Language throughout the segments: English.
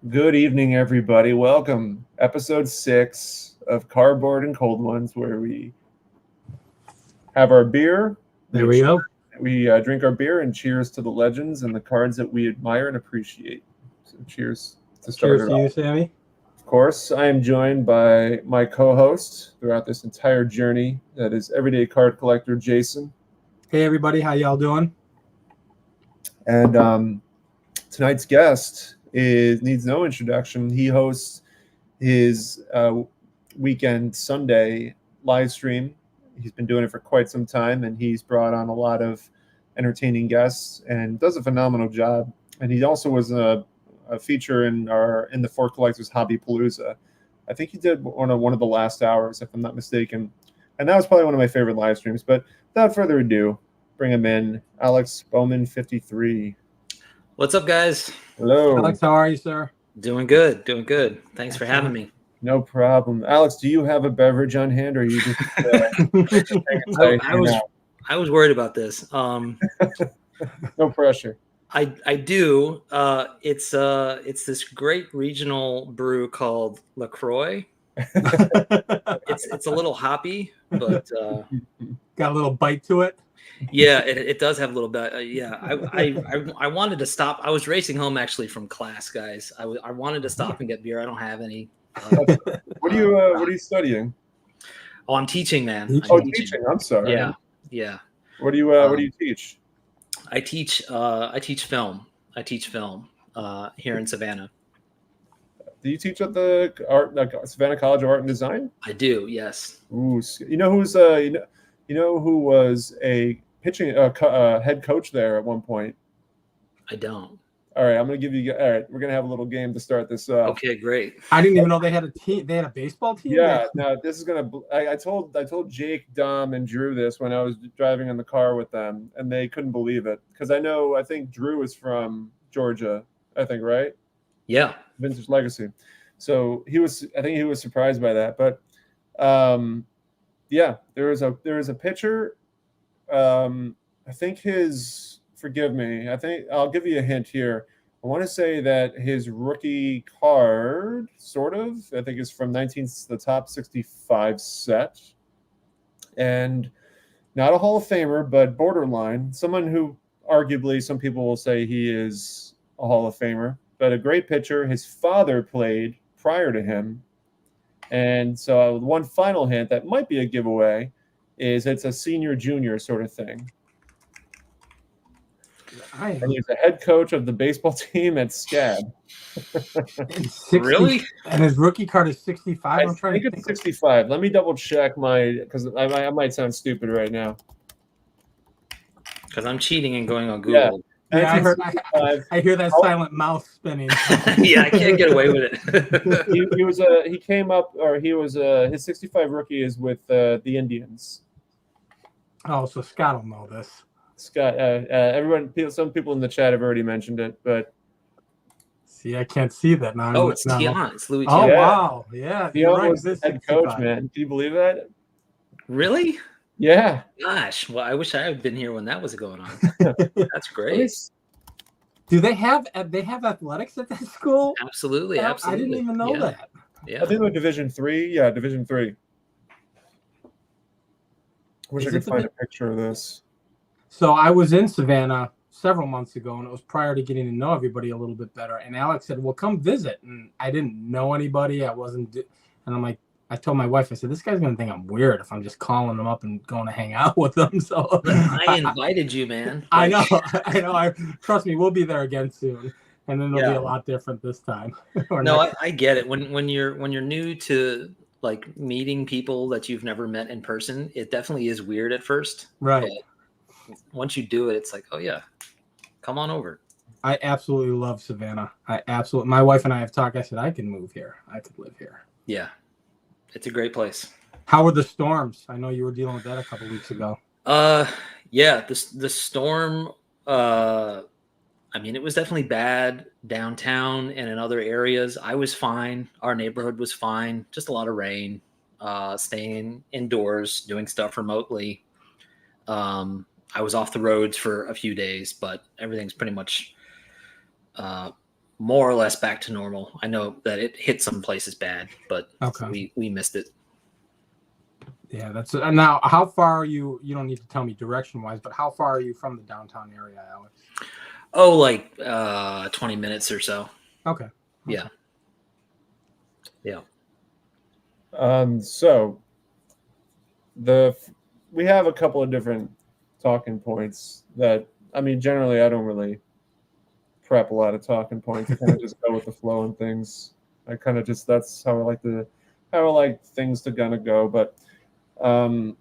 Good evening, everybody. Welcome. Episode 6 of Cardboard and Cold Ones, where we have our beer. There we go. We drink our beer and cheers to the legends and the cards that we admire and appreciate. So cheers to start Cheers it to you, off. Sammy. Of course, I am joined by my co-host throughout this entire journey. That is everyday card collector Jason. Hey, everybody. How y'all doing? And tonight's guest needs no introduction. He hosts his weekend Sunday live stream. He's been doing it for quite some time, and he's brought on a lot of entertaining guests and does a phenomenal job. And he also was a feature in the Four Collectors Hobby Palooza. I think he did one of the last hours, if I'm not mistaken. And that was probably one of my favorite live streams. But without further ado, bring him in, Alex Bowman53. What's up, guys? Hello. Alex, how are you, sir? Doing good. Thanks for having me. No problem. Alex, do you have a beverage on hand, or are you just I was worried about this. No pressure. I do. It's this great regional brew called LaCroix. It's a little hoppy, but got a little bite to it. Yeah, it does have a little bit. I wanted to stop. I was racing home actually from class, guys. I wanted to stop and get beer. I don't have any. What are you studying? Oh, I'm teaching, man. Teaching. I'm sorry. Yeah. What do you teach? I teach film. I teach film here in Savannah. Do you teach at the Savannah College of Art and Design? I do. Yes. Ooh, you know who was a pitching head coach there at one point? I don't. All right, I'm gonna give you. All right, we're gonna have a little game to start this off. Okay, great. I didn't even know they had a team. They had a baseball team. Yeah, no, this is gonna. I told Jake, Dom, and Drew this when I was driving in the car with them, and they couldn't believe it because I think Drew is from Georgia. I think, right? Yeah. Vintage Legacy. So I think he was surprised by that, but yeah, there is a pitcher. I think forgive me. I think I'll give you a hint here. I want to say that his rookie card, I think is from the top 65 set. And not a Hall of Famer, but borderline. Someone who arguably some people will say he is a Hall of Famer, but a great pitcher. His father played prior to him. And so one final hint that might be a giveaway is it's a senior-junior sort of thing. And he's the head coach of the baseball team at SCAD. Really? And his rookie card is 65. I think it's 65. Let me double check because I might sound stupid right now. Because I'm cheating and going on Google. Yeah, I hear that silent mouth spinning. Yeah, I can't get away with it. He came up, or he was his 65 rookie is with the Indians. Oh, so Scott will know this. Scott, everyone, some people in the chat have already mentioned it, but see, I can't see that now. Oh, it's Tian. It's Louis. Oh, Tian. wow, yeah. Tian was the head coach, man. Can you believe that? Really? Yeah. Gosh, well, I wish I had been here when that was going on. That's great. Do they have athletics at that school? Absolutely. I didn't even know that. Yeah. I think they're Division 3. Yeah, Division 3. Wish I could find a picture of this. So I was in Savannah several months ago, and it was prior to getting to know everybody a little bit better. And Alex said, "Well, come visit." And I didn't know anybody. And I'm like, I told my wife, I said, "This guy's gonna think I'm weird if I'm just calling him up and going to hang out with him." So I invited you, man. I know. Trust me, we'll be there again soon, and then it'll be a lot different this time. No, I get it. When you're new to like meeting people that you've never met in person, it definitely is weird at first. Right. But once you do it, it's like, oh yeah, come on over. I absolutely love Savannah. My wife and I have talked. I said, I can move here. I could live here. Yeah. It's a great place. How were the storms? I know you were dealing with that a couple weeks ago. Yeah, the storm, I mean, it was definitely bad downtown and in other areas. I was fine. Our neighborhood was fine. Just a lot of rain, staying indoors, doing stuff remotely. I was off the roads for a few days, but everything's pretty much more or less back to normal. I know that it hit some places bad, but Okay. we missed it. Yeah, that's now. How far are you? You don't need to tell me direction wise, but how far are you from the downtown area, Alex? Oh, like 20 minutes or so. Okay. Yeah. Yeah. So we have a couple of different talking points that, I mean, generally I don't really prep a lot of talking points. I kind of just go with the flow and things. I kind of just, that's how I like things to kind of go. But I'm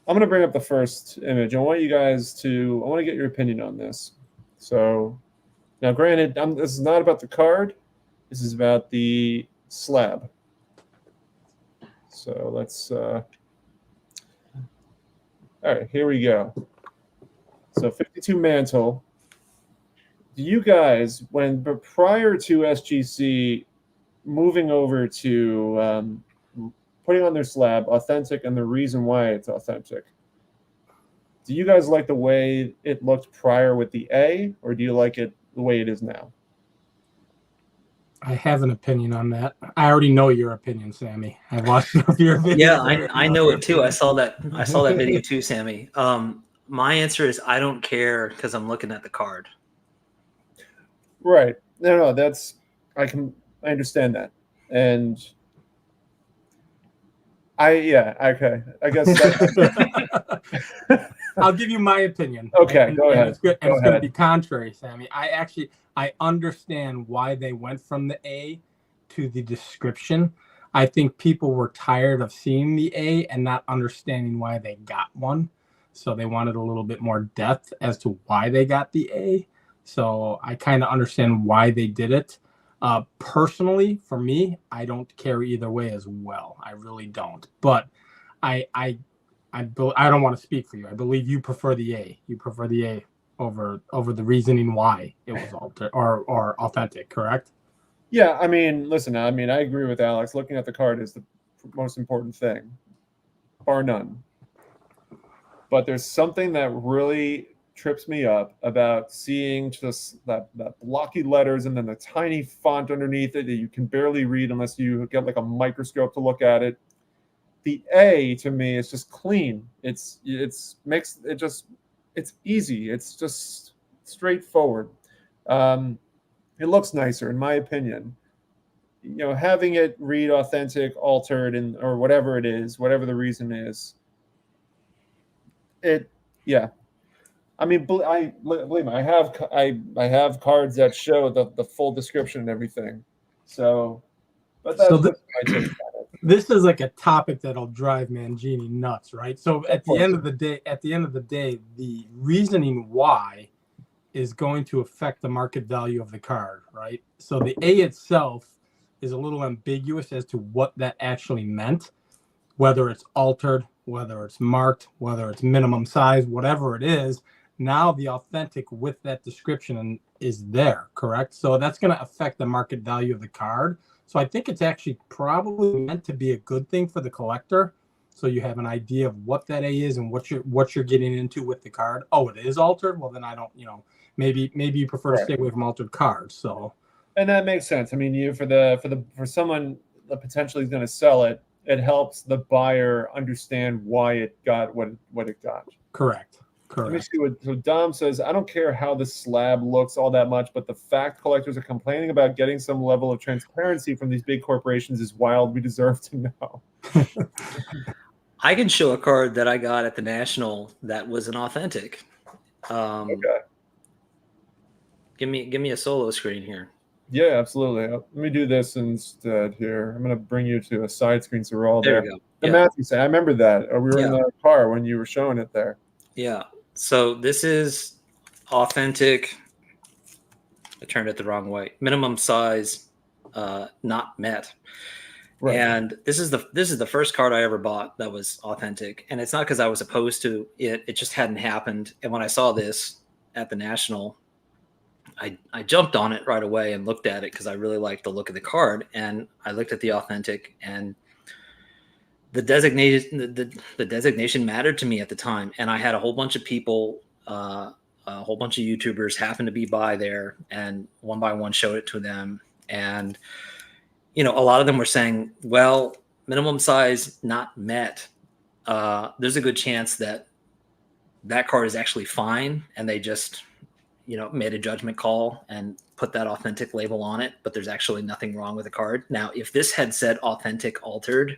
going to bring up the first image. I want to get your opinion on this. So now, granted, this is not about the card. This is about the slab. So let's, all right, here we go. So 52 mantle. Do you guys, prior to SGC moving over to putting on their slab authentic and the reason why it's authentic, do you guys like the way it looked prior with the A, or do you like it the way it is now? I have an opinion on that. I already know your opinion, Sammy. I watched some of your videos. Yeah, I know it too. I saw that video too, Sammy. My answer is I don't care because I'm looking at the card. Right. No, I understand that. And okay. I guess I'll give you my opinion. Okay, go ahead. It's going to be contrary, Sammy. I understand why they went from the A to the description. I think people were tired of seeing the A and not understanding why they got one. So they wanted a little bit more depth as to why they got the A. So I kind of understand why they did it. Personally, for me, I don't care either way as well. I really don't. But I don't want to speak for you. I believe you prefer the A. You prefer the A over the reasoning why it was altered or authentic, correct? Yeah, I mean, listen, I agree with Alex. Looking at the card is the most important thing, bar none. But there's something that really trips me up about seeing just that blocky letters and then the tiny font underneath it that you can barely read unless you get like a microscope to look at it. The A to me is just clean. It's easy. It's just straightforward. It looks nicer, in my opinion. You know, having it read authentic, altered, or whatever it is, whatever the reason is. Yeah. I mean, believe me, I have cards that show the full description and everything. So, but that's just my take on it. This is like a topic that'll drive Mangini nuts, right? So at the end of the day, the reasoning why is going to affect the market value of the card, right? So the A itself is a little ambiguous as to what that actually meant, whether it's altered, whether it's marked, whether it's minimum size, whatever it is. Now the authentic with that description is there, correct? So that's going to affect the market value of the card. So I think it's actually probably meant to be a good thing for the collector. So you have an idea of what that A is and what you're getting into with the card. Oh, it is altered. Well, then I don't, maybe you prefer to stay away from altered cards. So, and that makes sense. I mean, for someone that potentially is going to sell it, it helps the buyer understand why it got what it got. Correct. Let me see so Dom says, I don't care how the slab looks all that much, but the fact collectors are complaining about getting some level of transparency from these big corporations is wild. We deserve to know. I can show a card that I got at the National that was an authentic. Okay. Give me a solo screen here. Yeah, absolutely. Let me do this instead here. I'm going to bring you to a side screen so we're all there. We go. The Matthew say, I remember that. We were in the car when you were showing it there. Yeah. So this is authentic. I turned it the wrong way. Minimum size, not met. Right. And this is the first card I ever bought that was authentic. And it's not because I was opposed to it. It just hadn't happened. And when I saw this at the National, I jumped on it right away and looked at it because I really liked the look of the card. And I looked at the authentic, and the designation mattered to me at the time. And I had a whole bunch of people a whole bunch of YouTubers happened to be by there, and one by one showed it to them. And, a lot of them were saying, well, minimum size not met. There's a good chance that card is actually fine, and they just, made a judgment call and put that authentic label on it, but there's actually nothing wrong with the card. Now, if this had said authentic altered,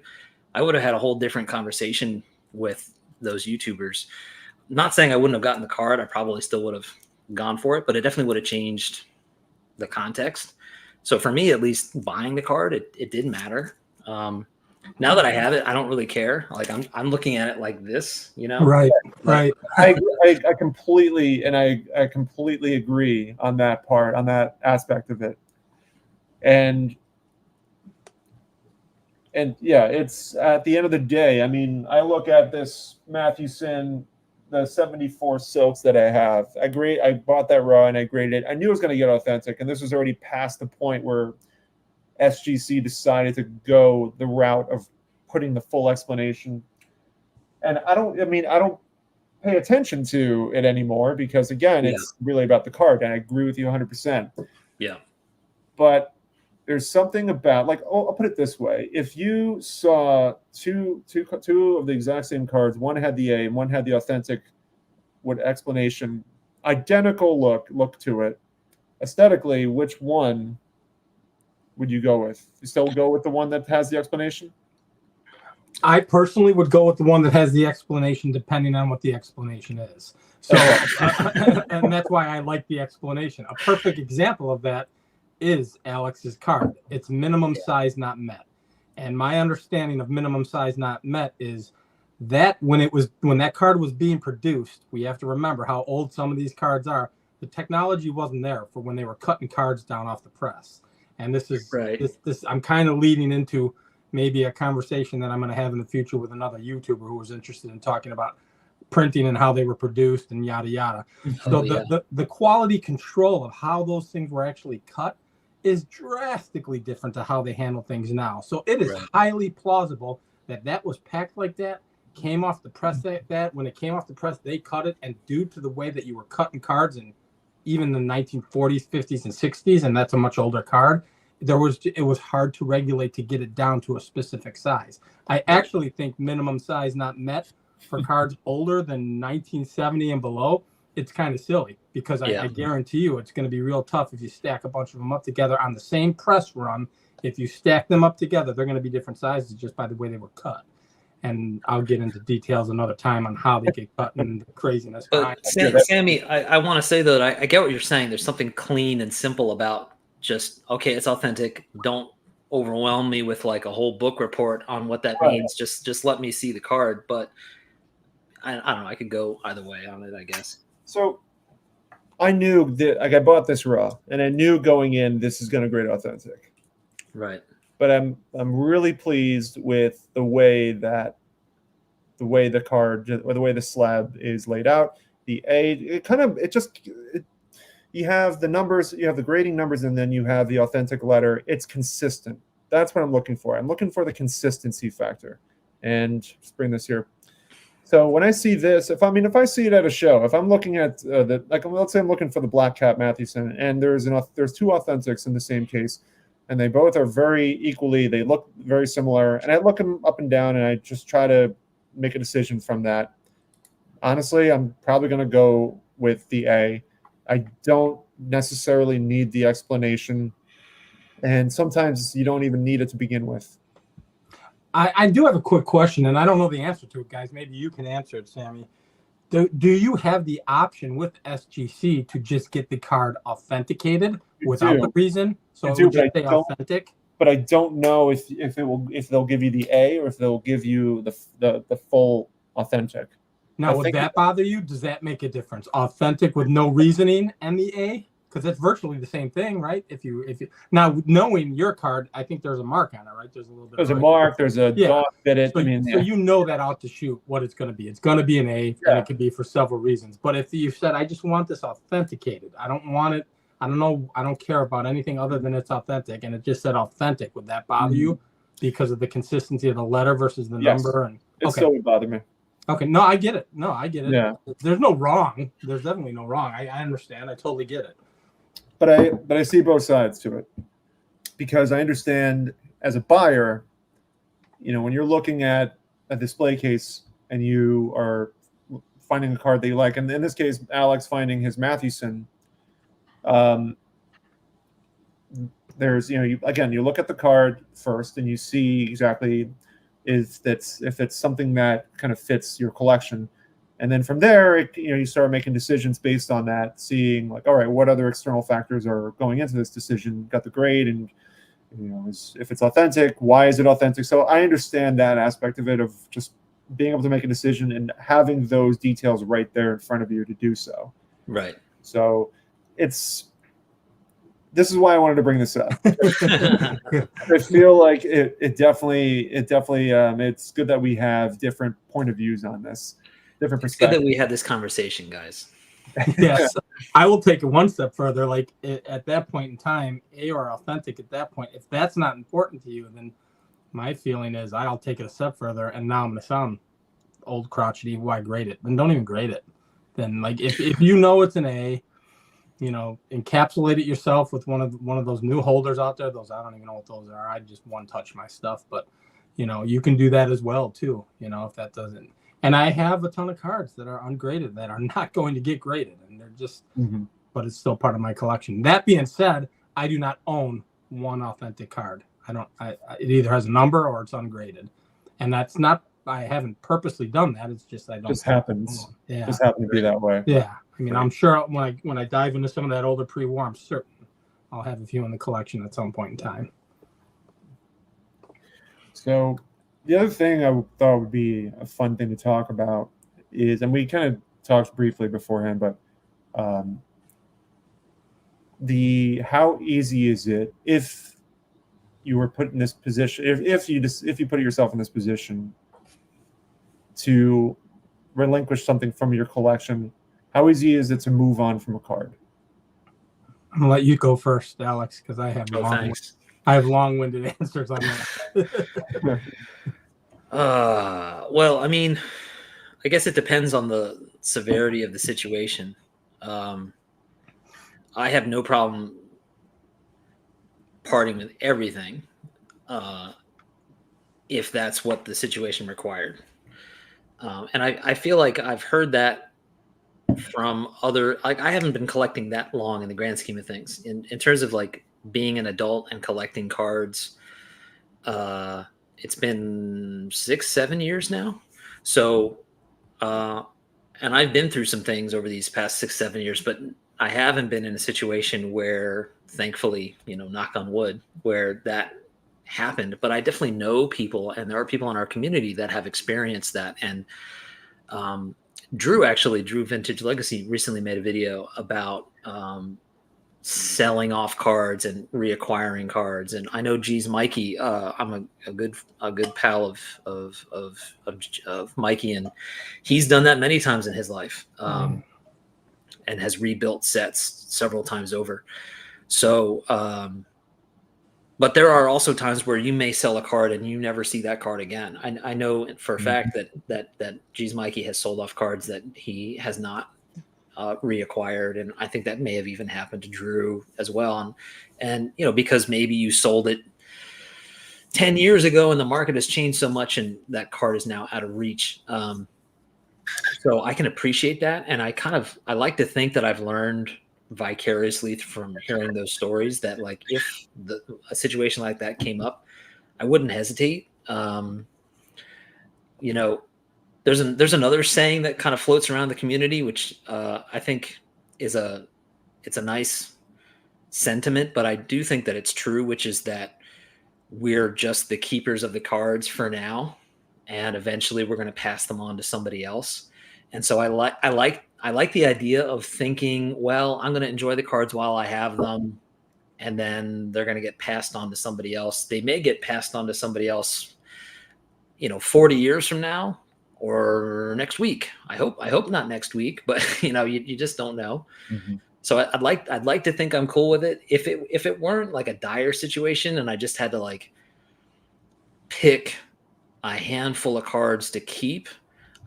I would have had a whole different conversation with those YouTubers. Not saying I wouldn't have gotten the card. I probably still would have gone for it, but it definitely would have changed the context. So for me, at least, buying the card, it didn't matter. Now that I have it, I don't really care. Like I'm looking at it like this, Right. I completely agree on that part, on that aspect of it. And yeah, it's at the end of the day. I mean, I look at this Mathewson, the 74 silks that I have. I bought that raw and I graded it. I knew it was going to get authentic, and this was already past the point where SGC decided to go the route of putting the full explanation. And I don't pay attention to it anymore because, again, it's really about the card, and I agree with you 100%. Yeah. But there's something about, like, I'll put it this way. If you saw two of the exact same cards, one had the A and one had the authentic with explanation, identical look to it, aesthetically, which one would you go with? You still go with the one that has the explanation? I personally would go with the one that has the explanation, depending on what the explanation is. So, and that's why I like the explanation. A perfect example of that is Alex's card. It's minimum size not met. And my understanding of minimum size not met is that when that card was being produced, we have to remember how old some of these cards are. The technology wasn't there for when they were cutting cards down off the press. And this is right. This I'm kind of leading into maybe a conversation that I'm going to have in the future with another YouTuber who was interested in talking about printing and how they were produced and yada yada. So the quality control of how those things were actually cut is drastically different to how they handle things now. So it is highly plausible that was packed like that, came off the press that when it came off the press, they cut it, and due to the way that you were cutting cards in even the 1940s, 50s, and 60s, and that's a much older card, it was hard to regulate to get it down to a specific size. I actually think minimum size not met for cards older than 1970 and below, it's kind of silly because I guarantee you it's going to be real tough if you stack a bunch of them up together on the same press run. If you stack them up together, they're going to be different sizes just by the way they were cut. And I'll get into details another time on how they get cut and the craziness. But Sammy, I want to say though, that I get what you're saying. There's something clean and simple about just, okay, it's authentic. Don't overwhelm me with like a whole book report on what that means. Just let me see the card. But I don't know. I could go either way on it, I guess. So I knew that, like, I bought this raw, and I knew going in this is going to grade authentic. Right. But I'm really pleased with the way the card, or the way the slab is laid out. The A, you have the numbers, you have the grading numbers, and then you have the authentic letter. It's consistent. That's what I'm looking for. I'm looking for the consistency factor. And just bring this here. So when I see this, if I see it at a show, if I'm looking at let's say I'm looking for the Black Cat Mathewson, and there's two authentics in the same case, and they both are very equally, they look very similar, and I look them up and down, and I just try to make a decision from that. Honestly, I'm probably going to go with the A. I don't necessarily need the explanation, and sometimes you don't even need it to begin with. I do have a quick question, and I don't know the answer to it, guys. Maybe you can answer it, Sammy. Do you have the option with SGC to just get the card authenticated without the reason? So it would just say authentic? But I don't know if they'll give you the A or if they'll give you the full authentic. Now, would that bother you? Does that make a difference? Authentic with no reasoning and the A? Because it's virtually the same thing, right? If you now knowing your card, I think there's a mark on it, right? There's a little bit. There's a mark. There's a dot that it. So, so you know that out to shoot what it's going to be. It's going to be an A, and it could be for several reasons. But if you said, I just want this authenticated, I don't want it. I don't know. I don't care about anything other than it's authentic, and it just said authentic. Would that bother you because of the consistency of the letter versus the number? And it still would bother me. Okay, no, I get it. No, I get it. Yeah. There's no wrong. There's definitely no wrong. I understand. I totally get it. But I see both sides to it, because I understand as a buyer, when you're looking at a display case and you are finding a card that you like, and in this case, Alex finding his Mathewson, there's you look at the card first and you see exactly if it's something that kind of fits your collection, and then from there you start making decisions based on that, seeing like, all right, what other external factors are going into this decision, got the grade, and if it's authentic, why is it authentic. So I understand that aspect of it, of just being able to make a decision and having those details right there in front of you to do so. Right. So this is why I wanted to bring this up. I feel like it definitely it's good that we have different point of views on this, different perspectives. Good that we had this conversation, guys. Yes, I will take it one step further. Like at that point in time, or authentic at that point. If that's not important to you, then my feeling is I'll take it a step further. And now I'm going to sound old crotchety. Why grade it? Then don't even grade it. Then like if it's an A, encapsulate it yourself with one of those new holders out there. Those, I don't even know what those are. I just one touch my stuff, but you can do that as well too. If that doesn't. And I have a ton of cards that are ungraded that are not going to get graded, and they're just, but it's still part of my collection. That being said, I do not own one authentic card. It either has a number or it's ungraded, and that's not. I haven't purposely done that. It's just I don't. Just happens. Yeah. Just happen to be that way. Yeah. I mean, I'm sure when I dive into some of that older pre-war, I'm certain I'll have a few in the collection at some point in time. So the other thing I thought would be a fun thing to talk about is, and we kind of talked briefly beforehand, but how easy is it if you were put in this position, if you put yourself in this position to relinquish something from your collection, how easy is it to move on from a card? I'm gonna let you go first, Alex, because I have long-winded answers on that. Well, I mean, I guess it depends on the severity of the situation. I have no problem parting with everything if that's what the situation required. And I feel like I've heard that from other, like, I haven't been collecting that long in the grand scheme of things. In terms of like being an adult and collecting cards, it's been 6-7 years now. So, and I've been through some things over these past 6-7 years, but I haven't been in a situation where, thankfully, knock on wood, where that happened. But I definitely know people, and there are people in our community that have experienced that. And Drew Vintage Legacy recently made a video about selling off cards and reacquiring cards. And I know G's Mikey, I'm a good pal of Mikey, and he's done that many times in his life, and has rebuilt sets several times over. So, but there are also times where you may sell a card and you never see that card again. I know for a fact that G's Mikey has sold off cards that he has not reacquired, and I think that may have even happened to Drew as well. And because maybe you sold it 10 years ago and the market has changed so much, and that card is now out of reach. So I can appreciate that, and I like to think that I've learned vicariously from hearing those stories that, like, if a situation like that came up, I wouldn't hesitate. There's another saying that kind of floats around the community, which I think it's a nice sentiment, but I do think that it's true, which is that we're just the keepers of the cards for now, and eventually we're going to pass them on to somebody else. And so I like the idea of thinking, well, I'm going to enjoy the cards while I have them, and then they're going to get passed on to somebody else. They may get passed on to somebody else, 40 years from now or next week. I hope not next week, but you just don't know. Mm-hmm. So I'd like to think I'm cool with it. If it weren't like a dire situation and I just had to like pick a handful of cards to keep,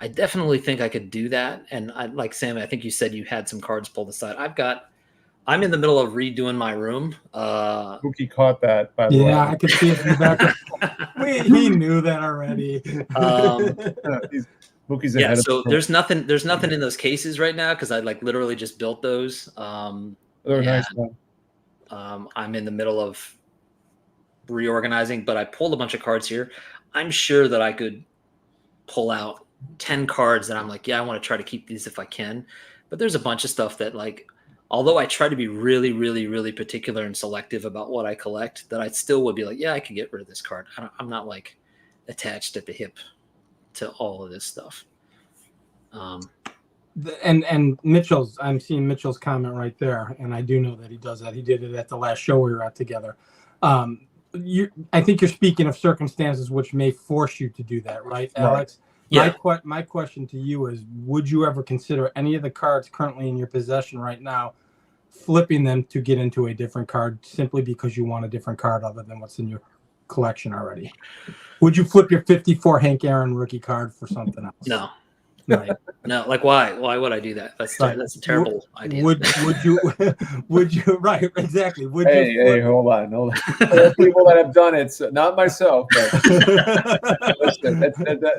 I definitely think I could do that. And I like Sammy, I think you said you had some cards pulled aside. I'm in the middle of redoing my room. Spooky caught that, by the way. Yeah, I could see it from the background. He knew that already. Spooky's Yeah, ahead of so the there's nothing in those cases right now because I like literally just built those. They're nice, man. I'm in the middle of reorganizing, but I pulled a bunch of cards here. I'm sure that I could pull out 10 cards that I'm like, yeah, I want to try to keep these if I can. But there's a bunch of stuff that, like, although I try to be really, really, really particular and selective about what I collect, that I still would be like, yeah, I can get rid of this card. I'm not like attached at the hip to all of this stuff. And Mitchell's, I'm seeing Mitchell's comment right there, and I do know that he does that. He did it at the last show we were at together. I think you're speaking of circumstances which may force you to do that, right, Alex? Yeah. My question to you is, would you ever consider any of the cards currently in your possession right now, flipping them to get into a different card simply because you want a different card other than what's in your collection already? Would you flip your 54 Hank Aaron rookie card for something else? No. Right. No, like why? Why would I do that? That's a terrible idea. Would you? Right, exactly. Hey, hold on. There are people that have done it, so not myself. But listen,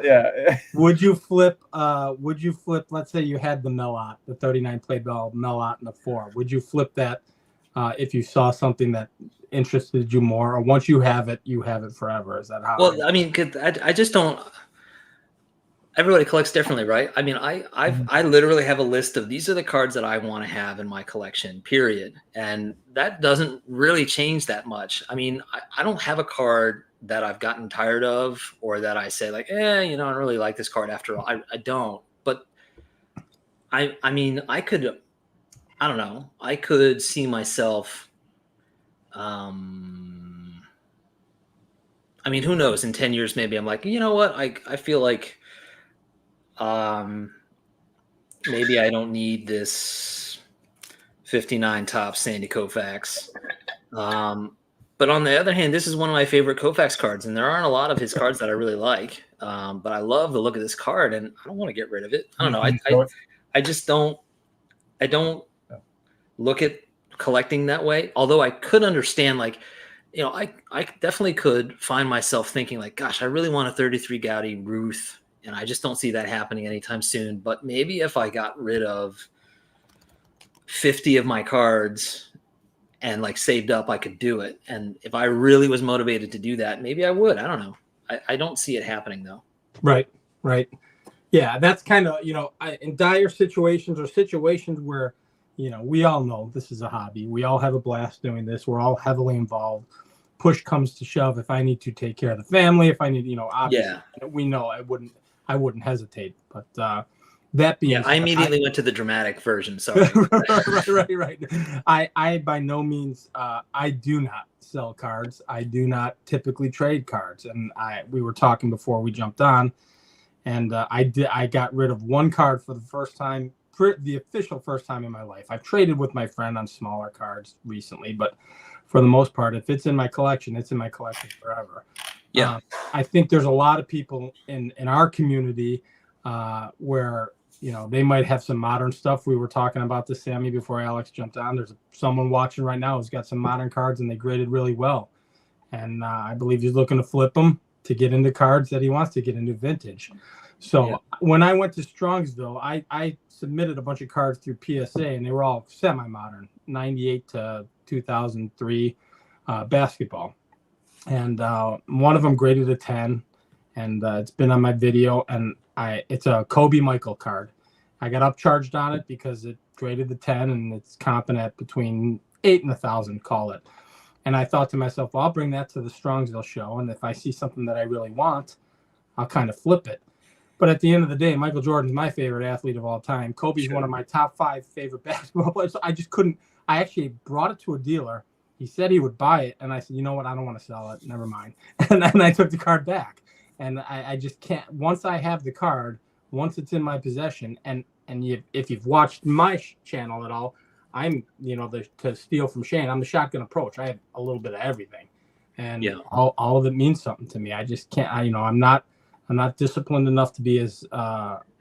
yeah. Would you flip? Let's say you had the Melot, the 39 play ball Melot in the 4. Would you flip that if you saw something that interested you more, or once you have it forever? Is that how? Well, I mean, I just don't. Everybody collects differently, right? I mean, I literally have a list of these are the cards that I want to have in my collection, period. And that doesn't really change that much. I mean, I don't have a card that I've gotten tired of or that I say like, I don't really like this card after all. I don't. But I mean, I don't know. I could see myself, I mean, who knows? In 10 years, maybe I'm like, you know what? I feel like, maybe I don't need this 59 top Sandy Koufax. But on the other hand, this is one of my favorite Koufax cards, and there aren't a lot of his cards that I really like. But I love the look of this card, and I don't want to get rid of it. I don't know. I just don't. I don't look at collecting that way. Although I could understand, like, I definitely could find myself thinking, like, gosh, I really want a 33 Gaudy Ruth. And I just don't see that happening anytime soon. But maybe if I got rid of 50 of my cards and like saved up, I could do it. And if I really was motivated to do that, maybe I would. I don't know. I don't see it happening though. Right. Yeah, that's kind of, in dire situations or situations where, we all know this is a hobby. We all have a blast doing this. We're all heavily involved. Push comes to shove. If I need to take care of the family, if I need, obviously, we know I wouldn't hesitate. But that being said, I immediately went to the dramatic version. Sorry. right. I by no means I do not sell cards. I do not typically trade cards. And we were talking before we jumped on, and I got rid of one card for the first time, the official first time in my life. I've traded with my friend on smaller cards recently, but for the most part, if it's in my collection, it's in my collection forever. Yeah. I think there's a lot of people in our community where, they might have some modern stuff. We were talking about this, Sammy, before Alex jumped on. There's someone watching right now who's got some modern cards and they graded really well. And I believe he's looking to flip them to get into cards that he wants to get into vintage. So when I went to Strongsville, I submitted a bunch of cards through PSA and they were all semi-modern, 98 to 2003 basketball. And one of them graded a 10, and it's been on my video. And it's a Kobe Michael card. I got upcharged on it because it graded the 10, and it's comping at between 8 and 1,000, call it. And I thought to myself, well, I'll bring that to the Strongsville show, and if I see something that I really want, I'll kind of flip it. But at the end of the day, Michael Jordan's my favorite athlete of all time. Kobe's one of my top 5 favorite basketball players. So I just couldn't. I actually brought it to a dealer. He said he would buy it, and I said, you know what? I don't want to sell it. Never mind. And then I took the card back. And I just can't. Once I have the card, once it's in my possession, and if you've watched my channel at all, I'm, to steal from Shane, I'm the shotgun approach. I have a little bit of everything. And all of it means something to me. I just can't, I'm not I'm not disciplined enough to be as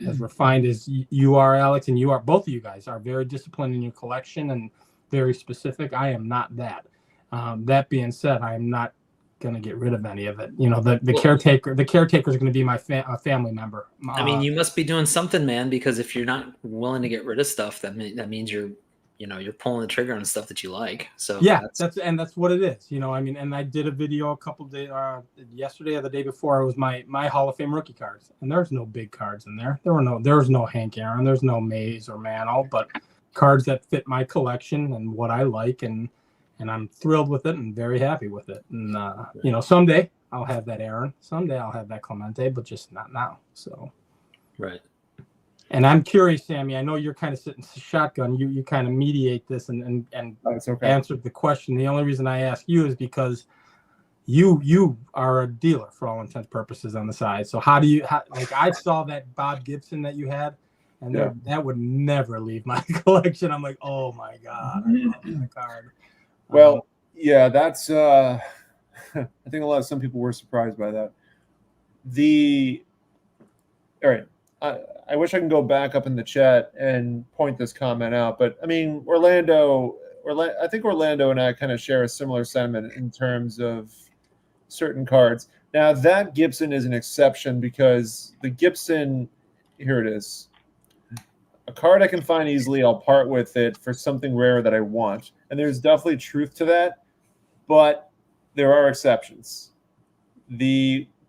refined as you are, Alex, and you are. Both of you guys are very disciplined in your collection and very specific. I am not that. That being said, I am not going to get rid of any of it. You know, the caretaker is going to be my family member. I mean, you must be doing something, man, because if you're not willing to get rid of stuff, that means you're pulling the trigger on stuff that you like. So yeah, that's what it is. You know, I mean, and I did a video a couple days yesterday or the day before. It was my Hall of Fame rookie cards, and there's no big cards in there. There's no Hank Aaron, there's no Mays or Mantle, but cards that fit my collection and what I like, and I'm thrilled with it and very happy with it. And you know, someday I'll have that Aaron, someday I'll have that Clemente, but just not now. So right. And I'm curious, Sammy, I know you're kind of sitting shotgun. You kind of mediate this and okay. answered the question. The only reason I ask you is because you are a dealer for all intents and purposes on the side. So how like I saw that Bob Gibson that you had, and that would never leave my collection. I'm like, oh my God, I love that card. Well, yeah, that's I think some people were surprised by that. All right. I wish I can go back up in the chat and point this comment out, but I mean, I think Orlando and I kind of share a similar sentiment in terms of certain cards. Now, that Gibson is an exception because the Gibson, here it is. A card I can find easily, I'll part with it for something rare that I want. And there's definitely truth to that, but there are exceptions.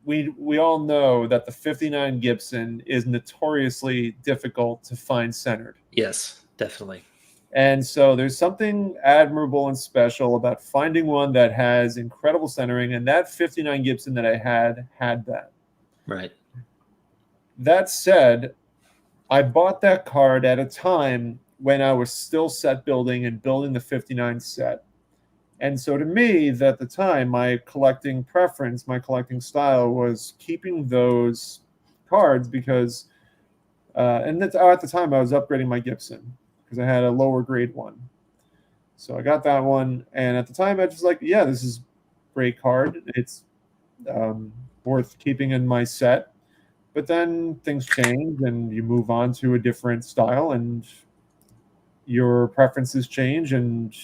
We all know that the 59 Gibson is notoriously difficult to find centered. Yes, definitely. And so there's something admirable and special about finding one that has incredible centering, and that 59 Gibson that I had that. Right. That said, I bought that card at a time when I was still set building and building the 59 set. And so to me, at the time, my collecting preference, my collecting style was keeping those cards because, and at the time I was upgrading my Gibson because I had a lower grade one. So I got that one. And at the time I was just like, yeah, this is a great card. It's worth keeping in my set. But then things change and you move on to a different style and your preferences change and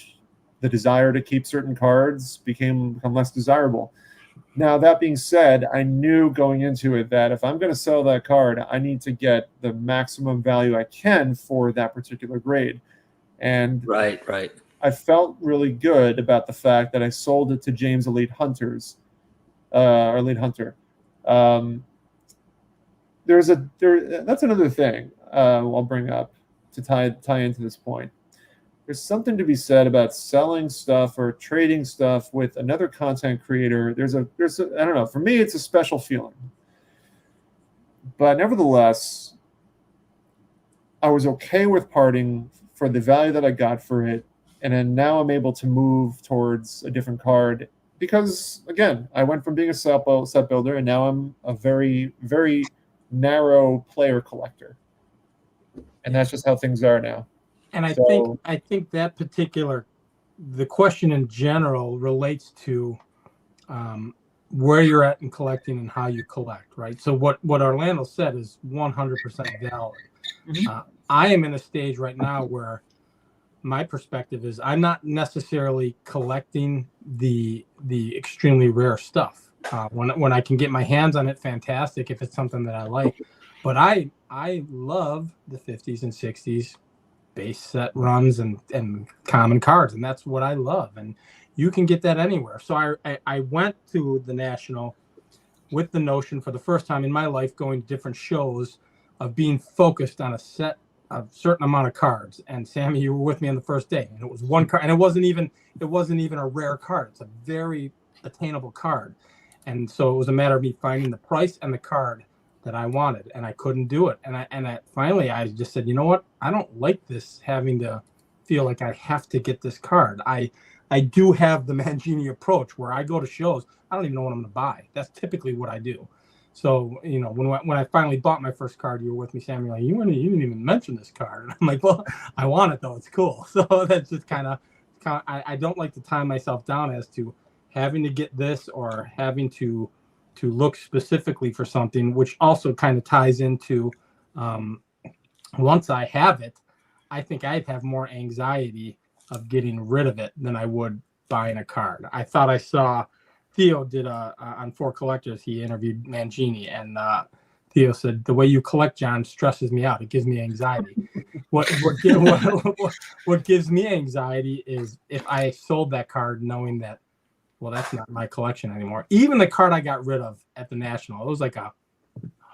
the desire to keep certain cards become less desirable. Now, that being said, I knew going into it that if I'm going to sell that card, I need to get the maximum value I can for that particular grade. And right. I felt really good about the fact that I sold it to James Elite Hunter. That's another thing I'll bring up to tie into this point. There's something to be said about selling stuff or trading stuff with another content creator. There's a I don't know. For me, it's a special feeling. But nevertheless, I was okay with parting for the value that I got for it, and then now I'm able to move towards a different card because, again, I went from being a set builder, and now I'm a very, very narrow player collector, and that's just how things are now. And I think that the question in general relates to where you're at in collecting and how you collect, right? So what Orlando said is 100% valid. Mm-hmm. I am in a stage right now where my perspective is I'm not necessarily collecting the extremely rare stuff. When I can get my hands on it, fantastic if it's something that I like. But I love the 50s and 60s base set runs and common cards, and that's what I love, and you can get that anywhere. So I went to the National with the notion for the first time in my life going to different shows of being focused on a certain amount of cards. And Sammy, you were with me on the first day, and it was one card, and it wasn't even a rare card. It's a very attainable card, and so it was a matter of me finding the price and the card that I wanted, and I couldn't do it. And I finally just said, you know what? I don't like this having to feel like I have to get this card. I do have the Mangini approach where I go to shows, I don't even know what I'm going to buy. That's typically what I do. So, you know, when I finally bought my first card, you were with me, Samuel, like, you didn't even mention this card. And I'm like, well, I want it though. It's cool. So that's just kind of I don't like to tie myself down as to having to get this or having to look specifically for something, which also kind of ties into once I have it, I think I'd have more anxiety of getting rid of it than I would buying a card. I thought I saw Theo did on For Collectors. He interviewed Mangini, and Theo said, the way you collect, John, stresses me out. It gives me anxiety. What gives me anxiety is if I sold that card knowing that, well, that's not my collection anymore. Even the card I got rid of at the National, it was like a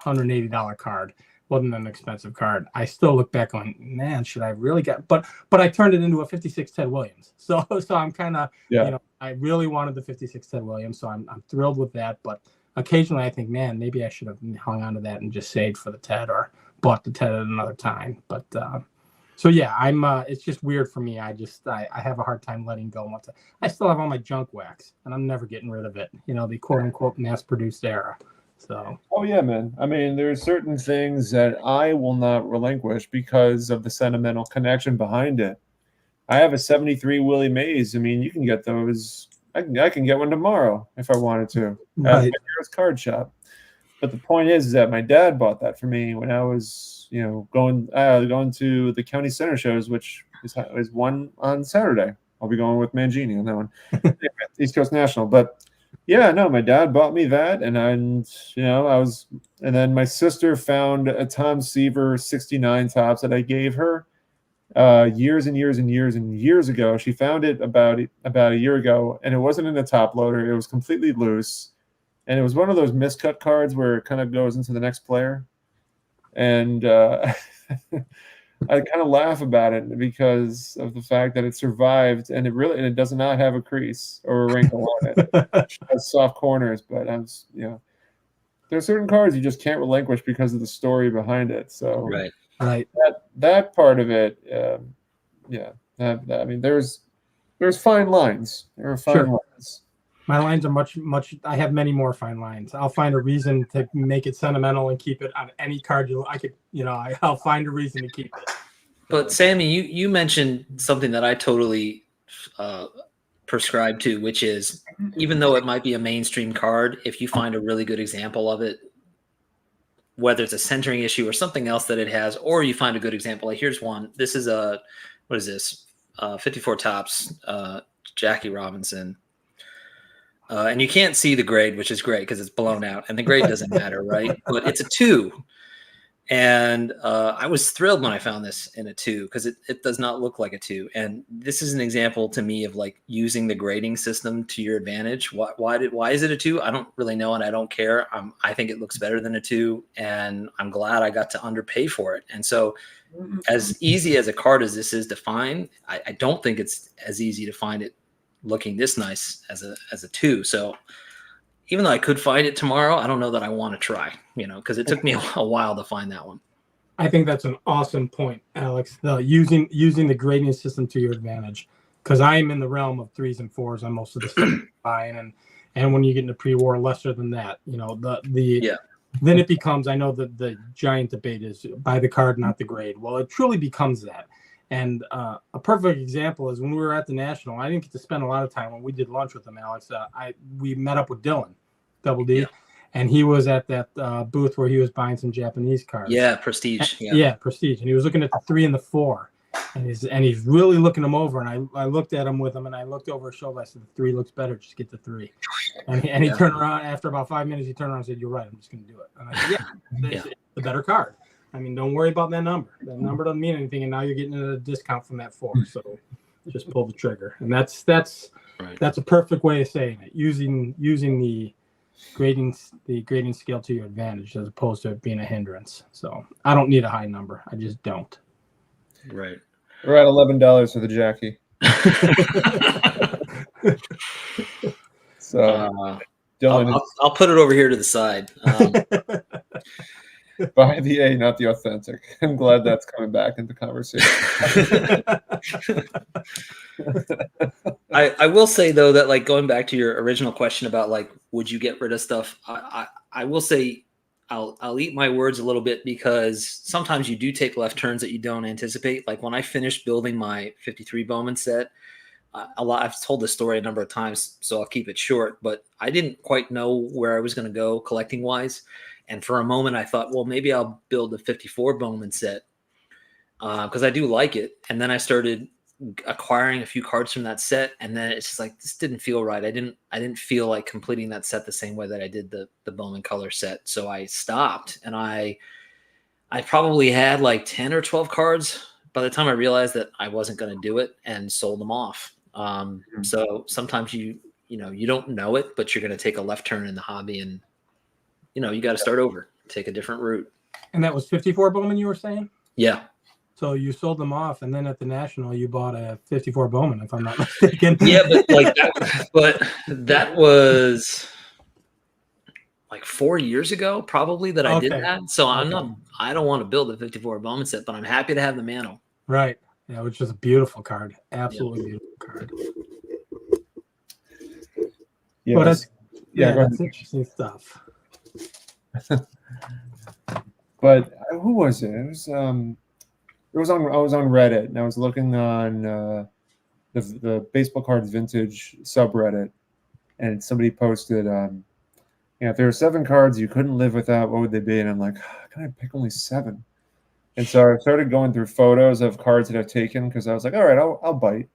$180 card. Wasn't an expensive card. I still look back on, man, should I really get? But I turned it into a 56 Ted Williams. So I'm kind of, I really wanted the 56 Ted Williams, so I'm thrilled with that. But occasionally I think, man, maybe I should have hung on to that and just saved for the Ted or bought the Ted at another time. But so yeah, I'm. It's just weird for me. I have a hard time letting go. Once I still have all my junk wax, and I'm never getting rid of it. The quote unquote mass produced era. So. Oh yeah, man. I mean, there's certain things that I will not relinquish because of the sentimental connection behind it. I have a 73 Willie Mays. I mean, you can get those. I can get one tomorrow if I wanted to at my nearest card shop. But the point is that my dad bought that for me when I was, going to the county center shows, which is one on Saturday. I'll be going with Mangini on that one, East Coast National. But yeah, no, my dad bought me that, and and then my sister found a Tom Seaver 69 tops that I gave her years and years and years and years ago. She found it about a year ago, and it wasn't in a top loader. It was completely loose. And it was one of those miscut cards where it kind of goes into the next player. And I kind of laugh about it because of the fact that it survived, and it does not have a crease or a wrinkle on it. It has soft corners, but there are certain cards you just can't relinquish because of the story behind it. So right. That part of it, I mean, there's fine lines. There are fine lines. My lines are much. I have many more fine lines. I'll find a reason to make it sentimental and keep it on any card I'll find a reason to keep it. But Sammy, you mentioned something that I totally prescribe to, which is even though it might be a mainstream card, if you find a really good example of it, whether it's a centering issue or something else that it has, or you find a good example. Like here's one. This is what is this? 54 tops, Jackie Robinson. And you can't see the grade, which is great because it's blown out, and the grade doesn't matter, right? But it's a 2. And I was thrilled when I found this in a 2 because it does not look like a 2. And this is an example to me of like using the grading system to your advantage. Why is it a 2? I don't really know, and I don't care. I think it looks better than a 2, and I'm glad I got to underpay for it. And so as easy as a card as this is to find, I don't think it's as easy to find it looking this nice as a 2. So even though I could find it tomorrow, I don't know that I want to try, because it took me a while to find that one. I think that's an awesome point, Alex. Using the grading system to your advantage, because I am in the realm of 3s and 4s on most of the stuff buying, and when you get into pre-war, lesser than that, then it becomes. I know that the giant debate is buy the card, not the grade. Well, it truly becomes that. And a perfect example is when we were at the National. I didn't get to spend a lot of time when we did lunch with him, Alex. We met up with Dylan, Double D, and he was at that booth where he was buying some Japanese cards. Yeah, Prestige. Prestige. And he was looking at the 3 and the 4, and he's really looking them over. And I looked at him with him, and I looked over his shoulder. I said, "The 3 looks better. Just get the 3." And he turned around after about 5 minutes. He turned around and said, "You're right. I'm just going to do it." And I said, it's the better card. I mean, don't worry about that number. That number doesn't mean anything, and now you're getting a discount from that 4. So just pull the trigger, and that's a perfect way of saying it. Using the grading scale to your advantage as opposed to it being a hindrance. So I don't need a high number. I just don't. Right. We're at $11 for the Jackie. So Dylan, I'll put it over here to the side. Buy the A, not the authentic. I'm glad that's coming back into conversation. I will say though that like going back to your original question about like would you get rid of stuff, I will say I'll eat my words a little bit because sometimes you do take left turns that you don't anticipate. Like when I finished building my 53 Bowman set, a lot. I've told this story a number of times, so I'll keep it short. But I didn't quite know where I was going to go collecting wise, and for a moment I thought, well, maybe I'll build a 54 Bowman set because I do like it. And then I started acquiring a few cards from that set, and then it's just like this didn't feel right. I didn't feel like completing that set the same way that I did the Bowman Color set. So I stopped, and I probably had like 10 or 12 cards by the time I realized that I wasn't going to do it, and sold them off. So sometimes you don't know it, but you're going to take a left turn in the hobby, and you got to start over, take a different route. And that was 54 Bowman, you were saying? Yeah. So you sold them off, and then at the National, you bought a 54 Bowman, if I'm not mistaken. Yeah, but that was like 4 years ago, probably, that I did that. So I don't want to build a 54 Bowman set, but I'm happy to have the Mantle. Right. Yeah, which is a beautiful card. Absolutely beautiful card. Yeah, but that's interesting stuff. But who was it? I was on Reddit, and I was looking on the baseball cards vintage subreddit, and somebody posted, if there were 7 cards you couldn't live without, what would they be? And I'm like, how can I pick only 7? And so I started going through photos of cards that I've taken, because I was like, all right, I'll bite.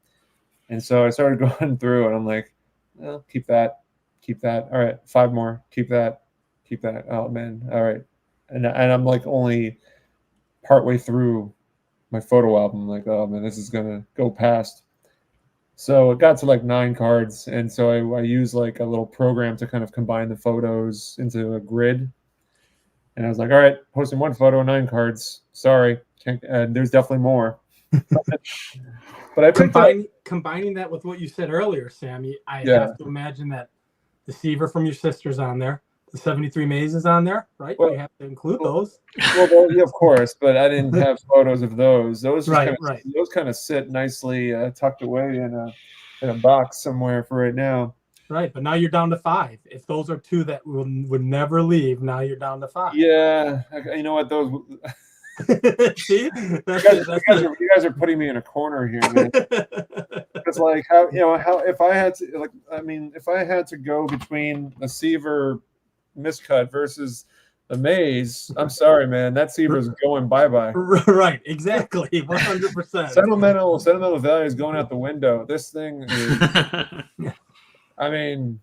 And so I started going through, and I'm like, well, keep that. All right, 5 more. Keep that. Oh man, all right. And I'm like only partway through my photo album. I'm like, oh man, this is gonna go past. So it got to like 9 cards, and so I used like a little program to kind of combine the photos into a grid. And I was like, all right, posting 1 photo, 9 cards. Sorry, there's definitely more. But I combining that with what you said earlier, Sammy, I Yeah. have to imagine that the Seaver from your sister's on there. The 73 Maze is on there, right? Well, you have to include those. Well, yeah, of course, but I didn't have photos of those. Those Right. Those kind of sit nicely tucked away in a box somewhere for right now. Right, but now you're down to 5. If those are 2 that would never leave, now you're down to 5. Yeah, you know what? Those. See, you guys are putting me in a corner here, man. It's like how if I had to if I had to go between a Seaver miscut versus the Maze, I'm sorry, man. That Seaver's going bye-bye. Right, exactly, 100%. Sentimental value is going out the window. This thing is. I mean,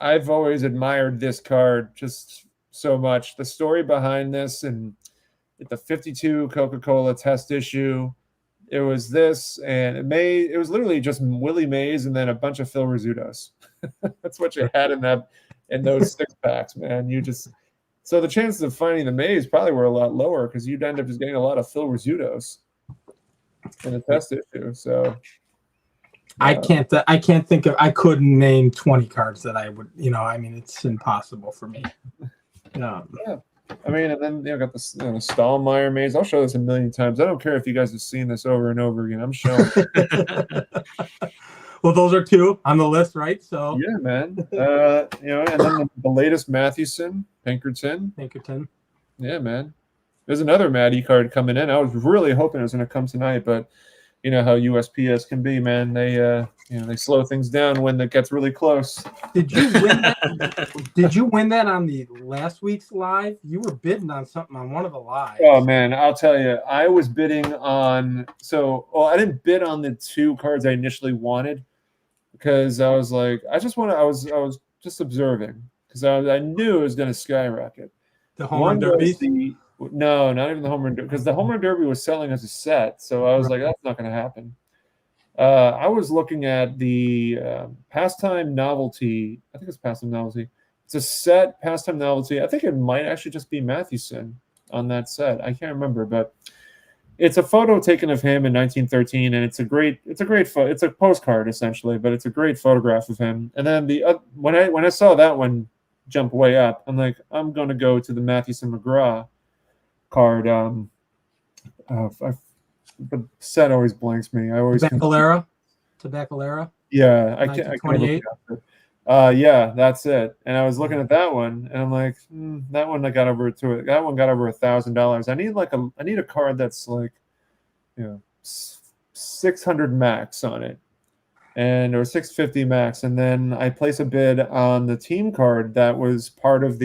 I've always admired this card just so much. The story behind this, and the 52 Coca-Cola test issue, it was this, and it was literally just Willie Mays and then a bunch of Phil Rizzutos. That's what you had in those 6-packs, man. So the chances of finding the Mays probably were a lot lower, because you'd end up just getting a lot of Phil Rizzutos in the test issue. So I couldn't name 20 cards that I would, it's impossible for me. Yeah. I mean, and then got the Stahlmeyer Maze. I'll show this a million times. I don't care if you guys have seen this over and over again. I'm showing. Well, those are 2 on the list, right? So yeah, man. And then the latest Mathewson, Pinkerton. Yeah, man. There's another Matty card coming in. I was really hoping it was going to come tonight, but you know how USPS can be, man. They they slow things down when it gets really close. Did you win that? Did you win that on the last week's live? You were bidding on something on one of the lives. Oh man, I'll tell you. I was bidding on I didn't bid on the 2 cards I initially wanted, because I was like, I was just observing, because I knew it was going to skyrocket. The home run derby. No, not even the home run derby, because the home run derby was selling as a set. So I was like, that's not going to happen. I was looking at the Pastime Novelty. I think it's Pastime Novelty. It's a set Pastime Novelty. I think it might actually just be Mathewson on that set. I can't remember, but it's a photo taken of him in 1913, and it's a great photo. It's a postcard essentially, but it's a great photograph of him. And then when I saw that one jump way up, I'm like, I'm going to go to the Mathewson McGraw card. The set always blanks me. I always Tabacalera. Yeah, I can't. Yeah, that's it. And I was looking at that one, and I'm like, that one got over $1,000. I need a card that's like, 600 max on it. and or 650 max, and then I place a bid on the team card that was part of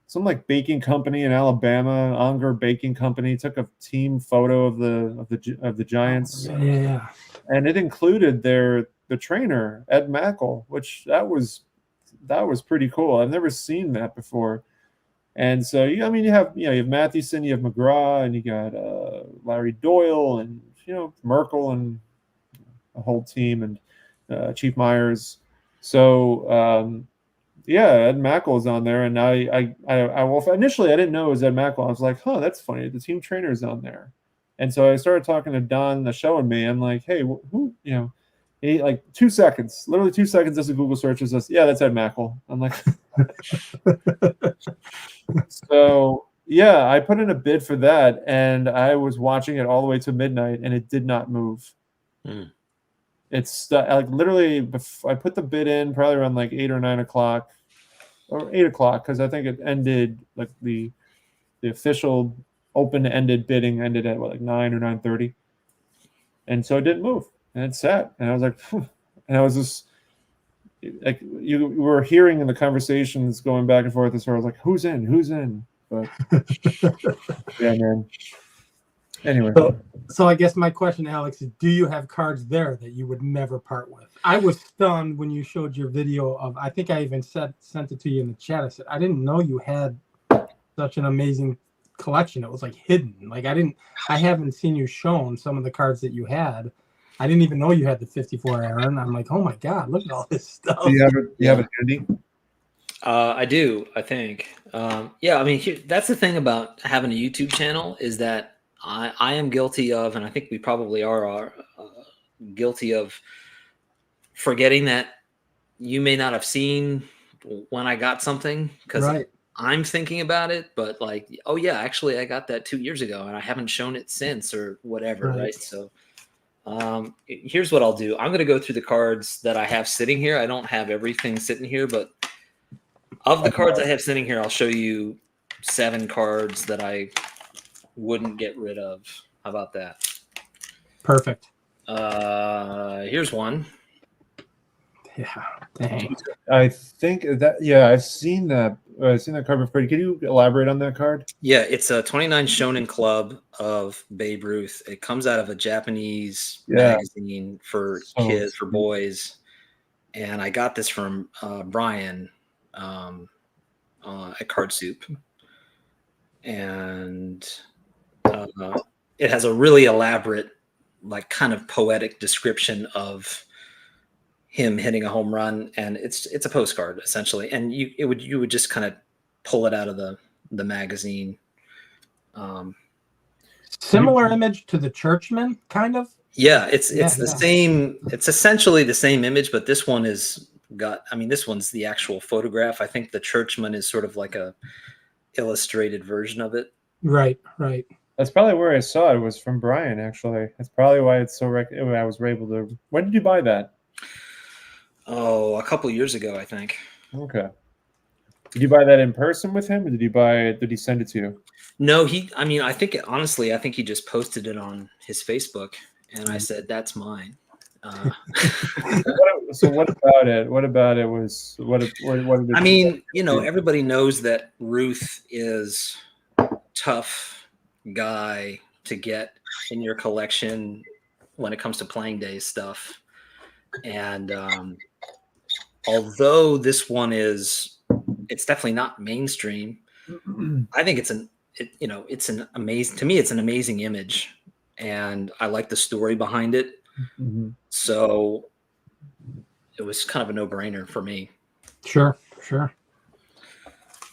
some like baking company in Alabama, Unger Baking Company, took a team photo of the Giants, Yeah. and it included the trainer Ed Mackel, which that was pretty cool. I've never seen that before. And so you have Mathewson, you have McGraw, and you got Larry Doyle, and Merkel, and a whole team, and Chief Myers. So Ed Mackel is on there, and initially I didn't know it was Ed Mackel. I was like, huh, that's funny. The team trainer is on there, and so I started talking to Don, the show, and me. I'm like, hey, who, he, like 2 seconds, literally 2 seconds, does a Google search, and says, yeah, that's Ed Mackel. I'm like, so yeah, I put in a bid for that, and I was watching it all the way to midnight, and it did not move. It's like literally, I put the bid in probably around like 8 or 9 o'clock, or 8 o'clock, because I think it ended like the official open-ended bidding ended at like 9 or 9:30, and so it didn't move, and it sat, and I was like, phew. And I was just like, you were hearing in the conversations going back and forth, and so I was like, who's in? But yeah, man. Anyway. So I guess my question, Alex, is do you have cards there that you would never part with? I was stunned when you showed your video of, I think I even sent it to you in the chat. I said, I didn't know you had such an amazing collection. It was like hidden. Like I haven't seen you shown some of the cards that you had. I didn't even know you had the 54 Aaron. I'm like, oh my God, look at all this stuff. Do you have it handy? I do, I think. Yeah, I mean, that's the thing about having a YouTube channel, is that I am guilty of, and I think we probably are guilty of, forgetting that you may not have seen when I got something, because I'm thinking about it, but like, oh yeah, actually I got that 2 years ago and I haven't shown it since, or whatever, right? So here's what I'll do. I'm going to go through the cards that I have sitting here. I don't have everything sitting here, but of the cards I have sitting here, I'll show you 7 cards that I wouldn't get rid of. How about that? Perfect. Here's one. Yeah. Dang. I think that, yeah, I've seen that. I've seen that card before. Can you elaborate on that card? Yeah, it's a 29 Shonen Club of Babe Ruth. It comes out of a Japanese magazine for kids, for boys. And I got this from Brian at Card Soup. And it has a really elaborate, like, kind of poetic description of him hitting a home run, and it's a postcard essentially, and you would just kind of pull it out of the magazine. Similar image to the Churchman, kind of. Yeah, it's the same. It's essentially the same image, but this one is this one's the actual photograph. I think the Churchman is sort of like a illustrated version of it. Right. That's probably where I saw it. Was from Brian, actually. That's probably why it's so. I was able to. When did you buy that? Oh, a couple years ago, I think. Okay. Did you buy that in person with him, or did he send it to you? No, I think he just posted it on his Facebook, and I said, that's mine. So what about it? What about it was what everybody knows that Ruth is a tough guy to get in your collection when it comes to playing day stuff. And although this one it's definitely not mainstream, I think it's an amazing, to me, it's an amazing image, and I like the story behind it. Mm-hmm. So it was kind of a no-brainer for me. Sure.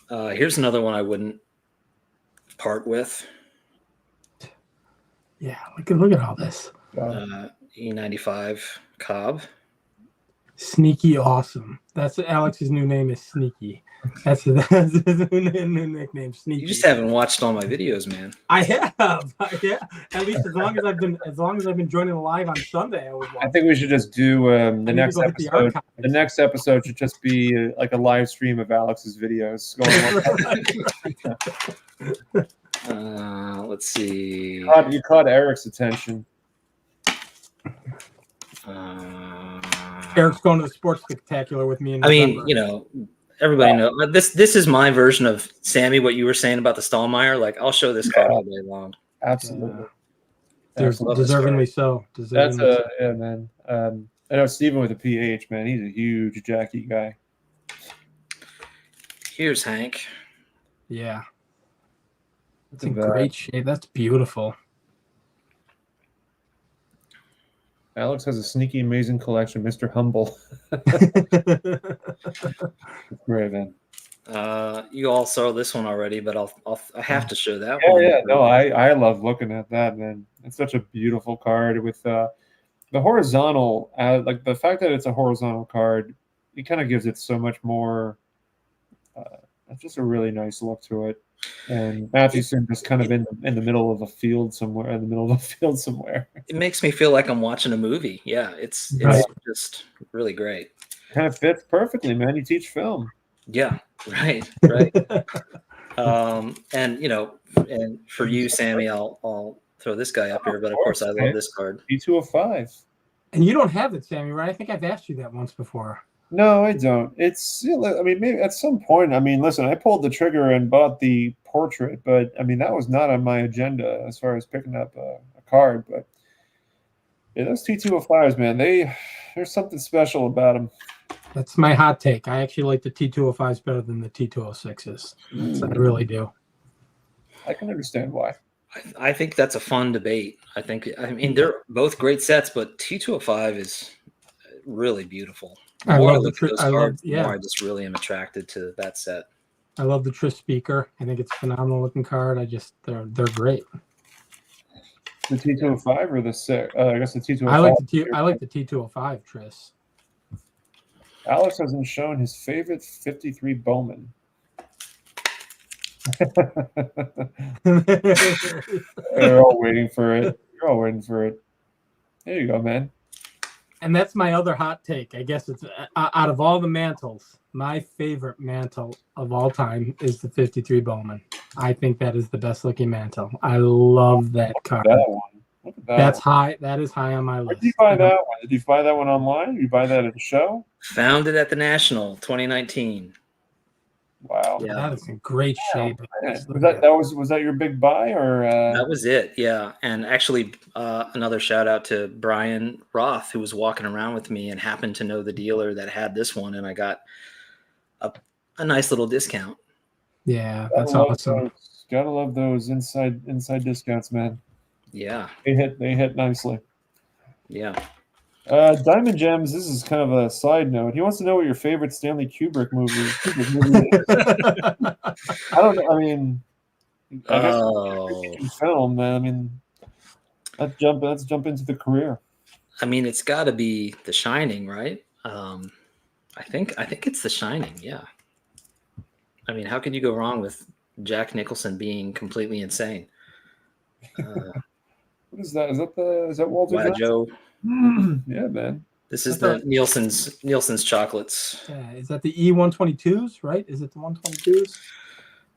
Here's another one I wouldn't part with. Yeah, look at all this. E95 Cobb. Sneaky awesome. That's Alex's new name is Sneaky. That's his new nickname, Sneaky. You just haven't watched all my videos, man. I have. Yeah. At least as long as I've been joining live on Sunday, I think we should just do the next episode. The next episode should just be like a live stream of Alex's videos. Let's see. You caught Eric's attention. Eric's going to the sports spectacular with me in I November. mean, you know, everybody knows this is my version of Sammy. What you were saying about the Stallmeyer, like I'll show this card all day long. Absolutely. There's love this deservingly card. so. That's Deservingly so. yeah, man. I know Steven with a PH, man. He's a huge Jackie guy. Here's Hank. Yeah. It's Look in at that. great shape. That's beautiful. Alex has a sneaky, amazing collection. Mr. Humble. Great, man. You all saw this one already, but I have to show that Yeah, one. yeah. No, I love looking at that, man. It's such a beautiful card with the horizontal. Like the fact that it's a horizontal card, it kind of gives it so much more. It's just a really nice look to it. And Mathewson just kind of in the middle of a field somewhere. It makes me feel like I'm watching a movie. Yeah, it's Right. just really great. Kind of fits perfectly, man. You teach film. Yeah, right. And you know, and for you, Sammy, I'll throw this guy up here. But of course, I love this card. T205. And you don't have it, Sammy, right? I think I've asked you that once before. No, I don't. It's, I mean, maybe at some point, I mean, listen, I pulled the trigger and bought the portrait, but I mean, that was not on my agenda as far as picking up a card. But yeah, those T205s, man, there's something special about them. That's my hot take. I actually like the T205s better than the T206s. I really do. I can understand why. I think that's a fun debate. I mean, they're both great sets, but T205 is really beautiful. I love the I just really am attracted to that set. I love the Tris speaker. I think it's a phenomenal looking card. They're great. The T205 or the six? I guess the T205. I like the T205 Tris. Alex hasn't shown his favorite 53 Bowman. You're all waiting for it. There you go, man. And that's my other hot take. I guess it's out of all the mantles, my favorite mantle of all time is the 53 Bowman. I think that is the best looking mantle. I love that card. That one. Look at that. That's high. That is high on my list. Where did you buy that one? Did you buy that one online? Did you buy that at a show? Found it at the National 2019. Wow. Yeah, that is in great shape. Was that your big buy or? That was it. Yeah, and actually, another shout out to Brian Roth, who was walking around with me and happened to know the dealer that had this one, and I got a nice little discount. Yeah, that's awesome. Gotta love those inside discounts, man. Yeah, they hit nicely. Yeah. Diamond Gems, this is kind of a side note. He wants to know what your favorite Stanley Kubrick movie is. I don't know. I mean, I guess film, man. I mean, let's jump into the career. I mean, it's got to be The Shining, right? I think it's The Shining. Yeah. I mean, how could you go wrong with Jack Nicholson being completely insane? What is that? Is that Walter Joe? Yeah, man. This is the Nielsen's chocolates. Yeah, is that the E122s, right? Is it the 122s?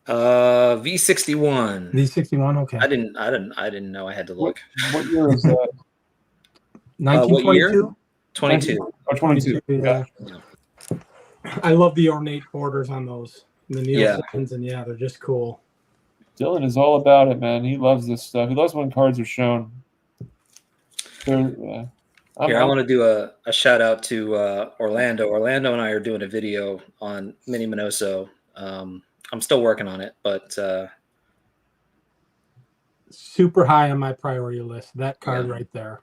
V61. V61, okay. I didn't know I had to look. What year is that? 1922? 22. Oh, 22. Yeah. I love the ornate borders on those. The Nielsen's, and they're just cool. Dylan is all about it, man. He loves this stuff. He loves when cards are shown. Here, I want to do a shout out to Orlando. Orlando and I are doing a video on Mini Minoso. I'm still working on it, but super high on my priority list. That card right there,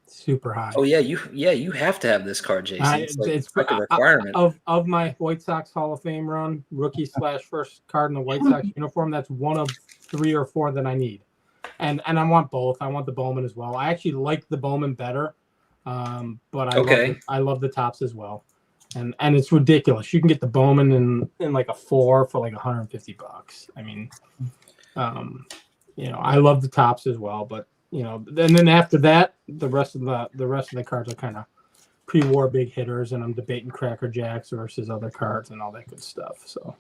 super high. Oh yeah, you have to have this card, Jason. It's like a requirement of my White Sox Hall of Fame run, rookie/first card in the White Sox uniform. That's one of 3 or 4 that I need. And I want both. I want the Bowman as well. I actually like the Bowman better, but I love the tops as well. And it's ridiculous. You can get the Bowman in like a 4 for like $150. I mean, I love the tops as well. But and then after that, the rest of the cards are kind of pre-war big hitters, and I'm debating Cracker Jacks versus other cards and all that good stuff. So,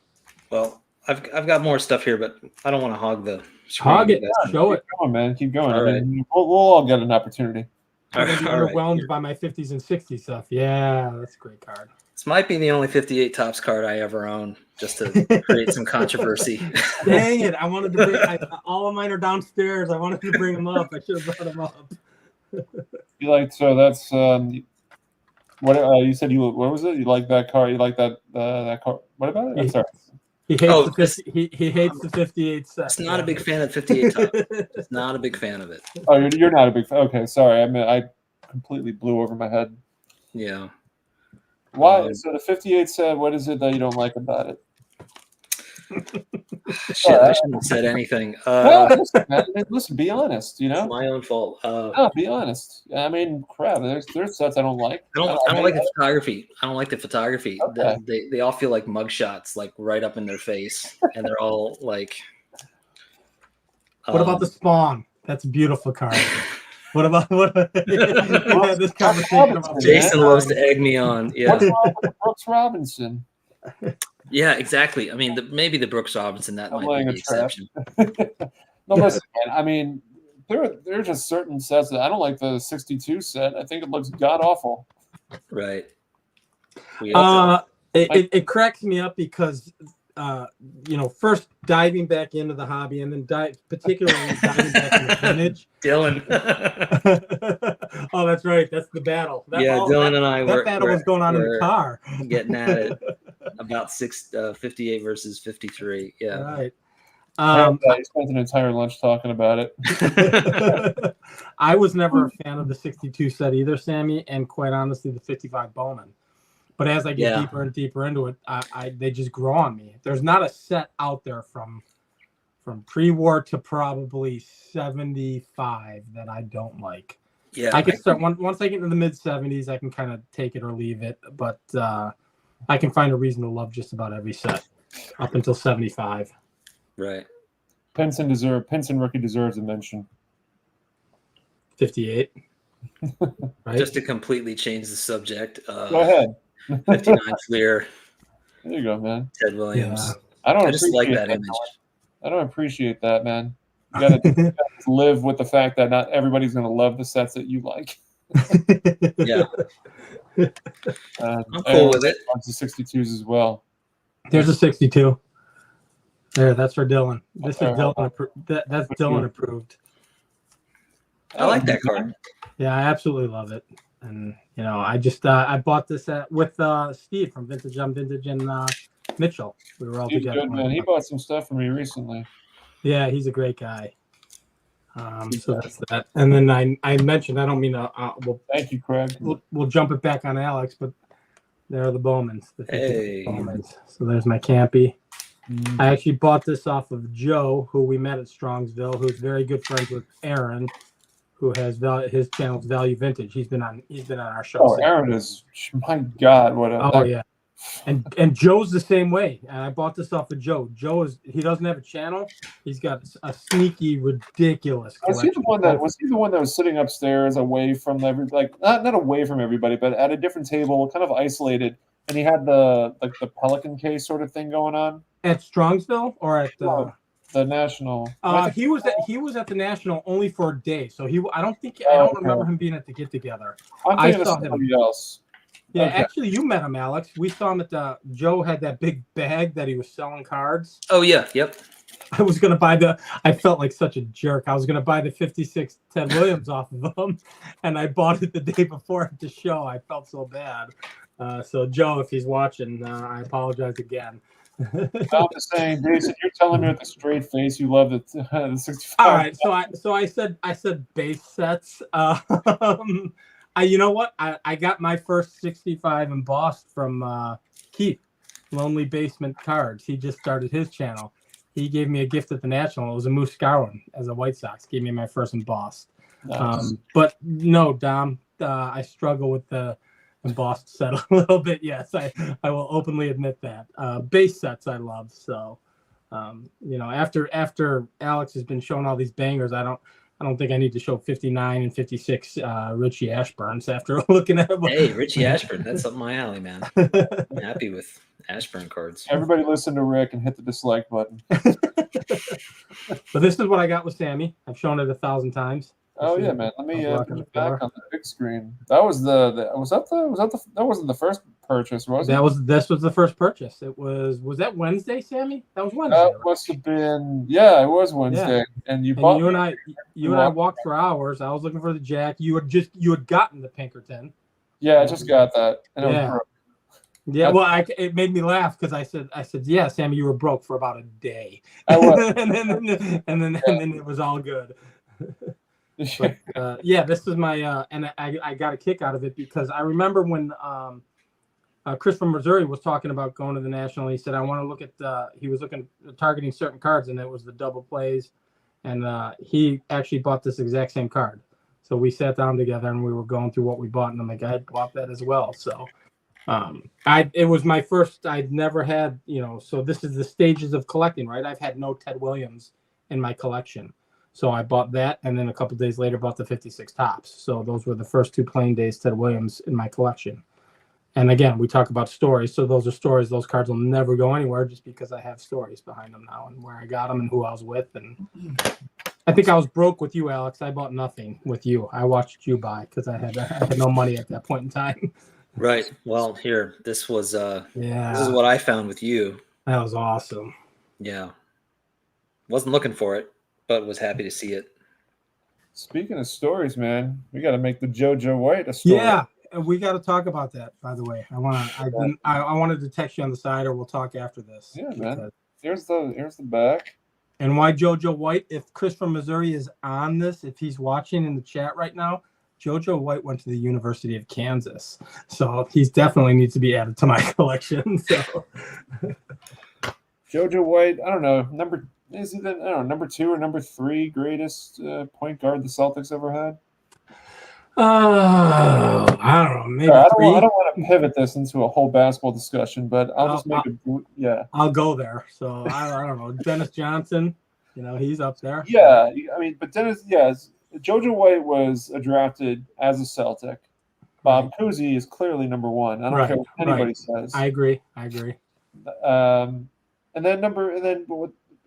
well, I've got more stuff here, but I don't want to hog the screen. Hog it. Show it. Keep going, man. Keep going. All right. We'll all get an opportunity. I'm going to be All right. underwhelmed by my 50s and 60s stuff. Yeah, that's a great card. This might be the only 58 Topps card I ever own, just to create some controversy. Dang it. I wanted to bring all of mine are downstairs. I wanted to bring them up. I should have brought them up. You like, so that's what you said. What was it? You like that car? You like that car? What about it? I'm sorry. He hates he hates the 58 set. It's not a big fan of 58 Topps. It's not a big fan of it. Oh, you're not a big fan. Okay, sorry. I completely blew over my head. Yeah. Why? So the 58 said, what is it that you don't like about it? Shit, I shouldn't have said anything. No, listen, man, listen, be honest. You know, It's my own fault. no, be honest. I mean, crap. There's sets I don't like. I don't like the photography. I don't like the photography. Okay. They all feel like mugshots, like right up in their face, and they're all like. What about the Spawn? That's a beautiful card. What about we had this conversation about Jason loves to egg me on. Yeah. What's wrong with Brooks Robinson? Yeah, exactly. I mean, maybe the Brooks Robinson that I'm might be laying the a trap. exception. No, listen, man. I mean, there are just certain sets that I don't like. The 62 set, I think it looks god awful. Right. It cracks me up because first diving back into the hobby and then particularly diving back into vintage. Dylan. Oh, that's right. That's the battle. Dylan and I that battle was going on in the car. Getting at it about 58 versus 53. Yeah. Right. I spent an entire lunch talking about it. I was never a fan of the 62 set either, Sammy, and quite honestly, the 55 Bowman. But as I get deeper and deeper into it, they just grow on me. There's not a set out there from pre-war to probably 75 that I don't like. Yeah, I can start once I get into the mid 70s, I can kind of take it or leave it. But I can find a reason to love just about every set up until 75. Right. Pinson rookie deserves a mention. 58. Right? Just to completely change the subject. Go ahead. 59 Fleer. There you go, man. Ted Williams. Yeah. I just like that image. I don't appreciate that, man. You gotta live with the fact that not everybody's gonna love the sets that you like. Yeah. I'm cool with it. Lots of 62s as well. There's a 62. There, that's for Dylan. This is Dylan. That's Dylan approved. I like that card. Yeah, I absolutely love it. And I just I bought this with Steve from Vintage on Vintage and Mitchell. We were all He's together. good, man. He bought some stuff for me recently. Yeah, he's a great guy. So that's that. And then I mentioned, I don't mean to. Thank you, Craig. We'll jump it back on Alex, but there are the Bowmans. The Bowmans. So there's my Campy. I actually bought this off of Joe, who we met at Strongsville, who's very good friends with Aaron, who has his channel's Value Vintage. He's been on our show. Oh, Aaron is, my God, what a. Oh yeah. And Joe's the same way. And I bought this off of Joe. He doesn't have a channel. He's got a sneaky, ridiculous collection. Was he the one that was sitting upstairs away from not away from everybody, but at a different table, kind of isolated, and he had the Pelican case sort of thing going on? At Strongsville or at the National? He was at the National only for a day. So I don't remember him being at the get together. I saw somebody else. Yeah, actually, you met him, Alex. We saw him at Joe had that big bag that he was selling cards. Oh, yeah. Yep. I was going to buy I felt like such a jerk. I was going to buy the 56 Ted Williams off of him, and I bought it the day before at the show. I felt so bad. So, Joe, if he's watching, I apologize again. I'm just saying, Jason, you're telling me with a straight face you love the 65. All right, so I said base sets. You know what? I got my first 65 embossed from Keith, Lonely Basement Cards. He just started his channel. He gave me a gift at the National. It was a Moose Scourn as a White Sox. Gave me my first embossed. Nice. But no, Dom, I struggle with the embossed set a little bit. Yes, I will openly admit that. Base sets I love. So, after Alex has been showing all these bangers, I don't think I need to show 59 and 56 Richie Ashburns after looking at them. Hey, Richie Ashburn, that's up my alley, man. I'm happy with Ashburn cards. Everybody listen to Rick and hit the dislike button. But this is what I got with Sammy. I've shown it 1,000 times. Oh yeah, man. Let me I'll put block on you the floor. back on the big screen. That was that wasn't the first purchase, was it? This was the first purchase. Was that Wednesday, Sammy? That was Wednesday, That right? must have been, yeah, it was Yeah. Wednesday. And you And bought you me and I walked for hours. I was looking for the jack. You had gotten the Pinkerton. Yeah, I just got that. And it was Yeah. broke. Yeah, well, it made me laugh because I said, yeah, Sammy, you were broke for about a day. I was. and then it was all good. But yeah, this is my and I got a kick out of it because I remember when Chris from Missouri was talking about going to the National. He said, I want to look at he was targeting certain cards, and it was the double plays. And he actually bought this exact same card. So we sat down together and we were going through what we bought, and I'm like, I bought that as well. So it was my first. I'd never had, so this is the stages of collecting, right? I've had no Ted Williams in my collection. So I bought that, and then a couple days later bought the 56 tops. So those were the first 2 playing days Ted Williams in my collection. And again, we talk about stories. So those are stories. Those cards will never go anywhere just because I have stories behind them now and where I got them and who I was with. And I think I was broke with you, Alex. I bought nothing with you. I watched you buy because I had no money at that point in time. Right. Well, here, this was Yeah, this is what I found with you. that was awesome. Yeah. Wasn't looking for it, but was happy to see it. Speaking of stories, man, we got to make the JoJo White a story. Yeah, and we got to talk about that. By the way, I wanted to text you on the side, or we'll talk after this. Yeah, man. Here's the back. And why JoJo White? If Chris from Missouri is on this, if he's watching in the chat right now, JoJo White went to the University of Kansas, so he's definitely needs to be added to my collection. So JoJo White, I don't know, number 2 or number 3 greatest point guard the Celtics ever had? I don't know, maybe I 3. don't want to pivot this into a whole basketball discussion, but I'll just make I'll go there. So I don't know. Dennis Johnson, he's up there. Yeah, I mean, but JoJo White was drafted as a Celtic. Bob Cousy is clearly number 1. I don't care what anybody says. I agree. And then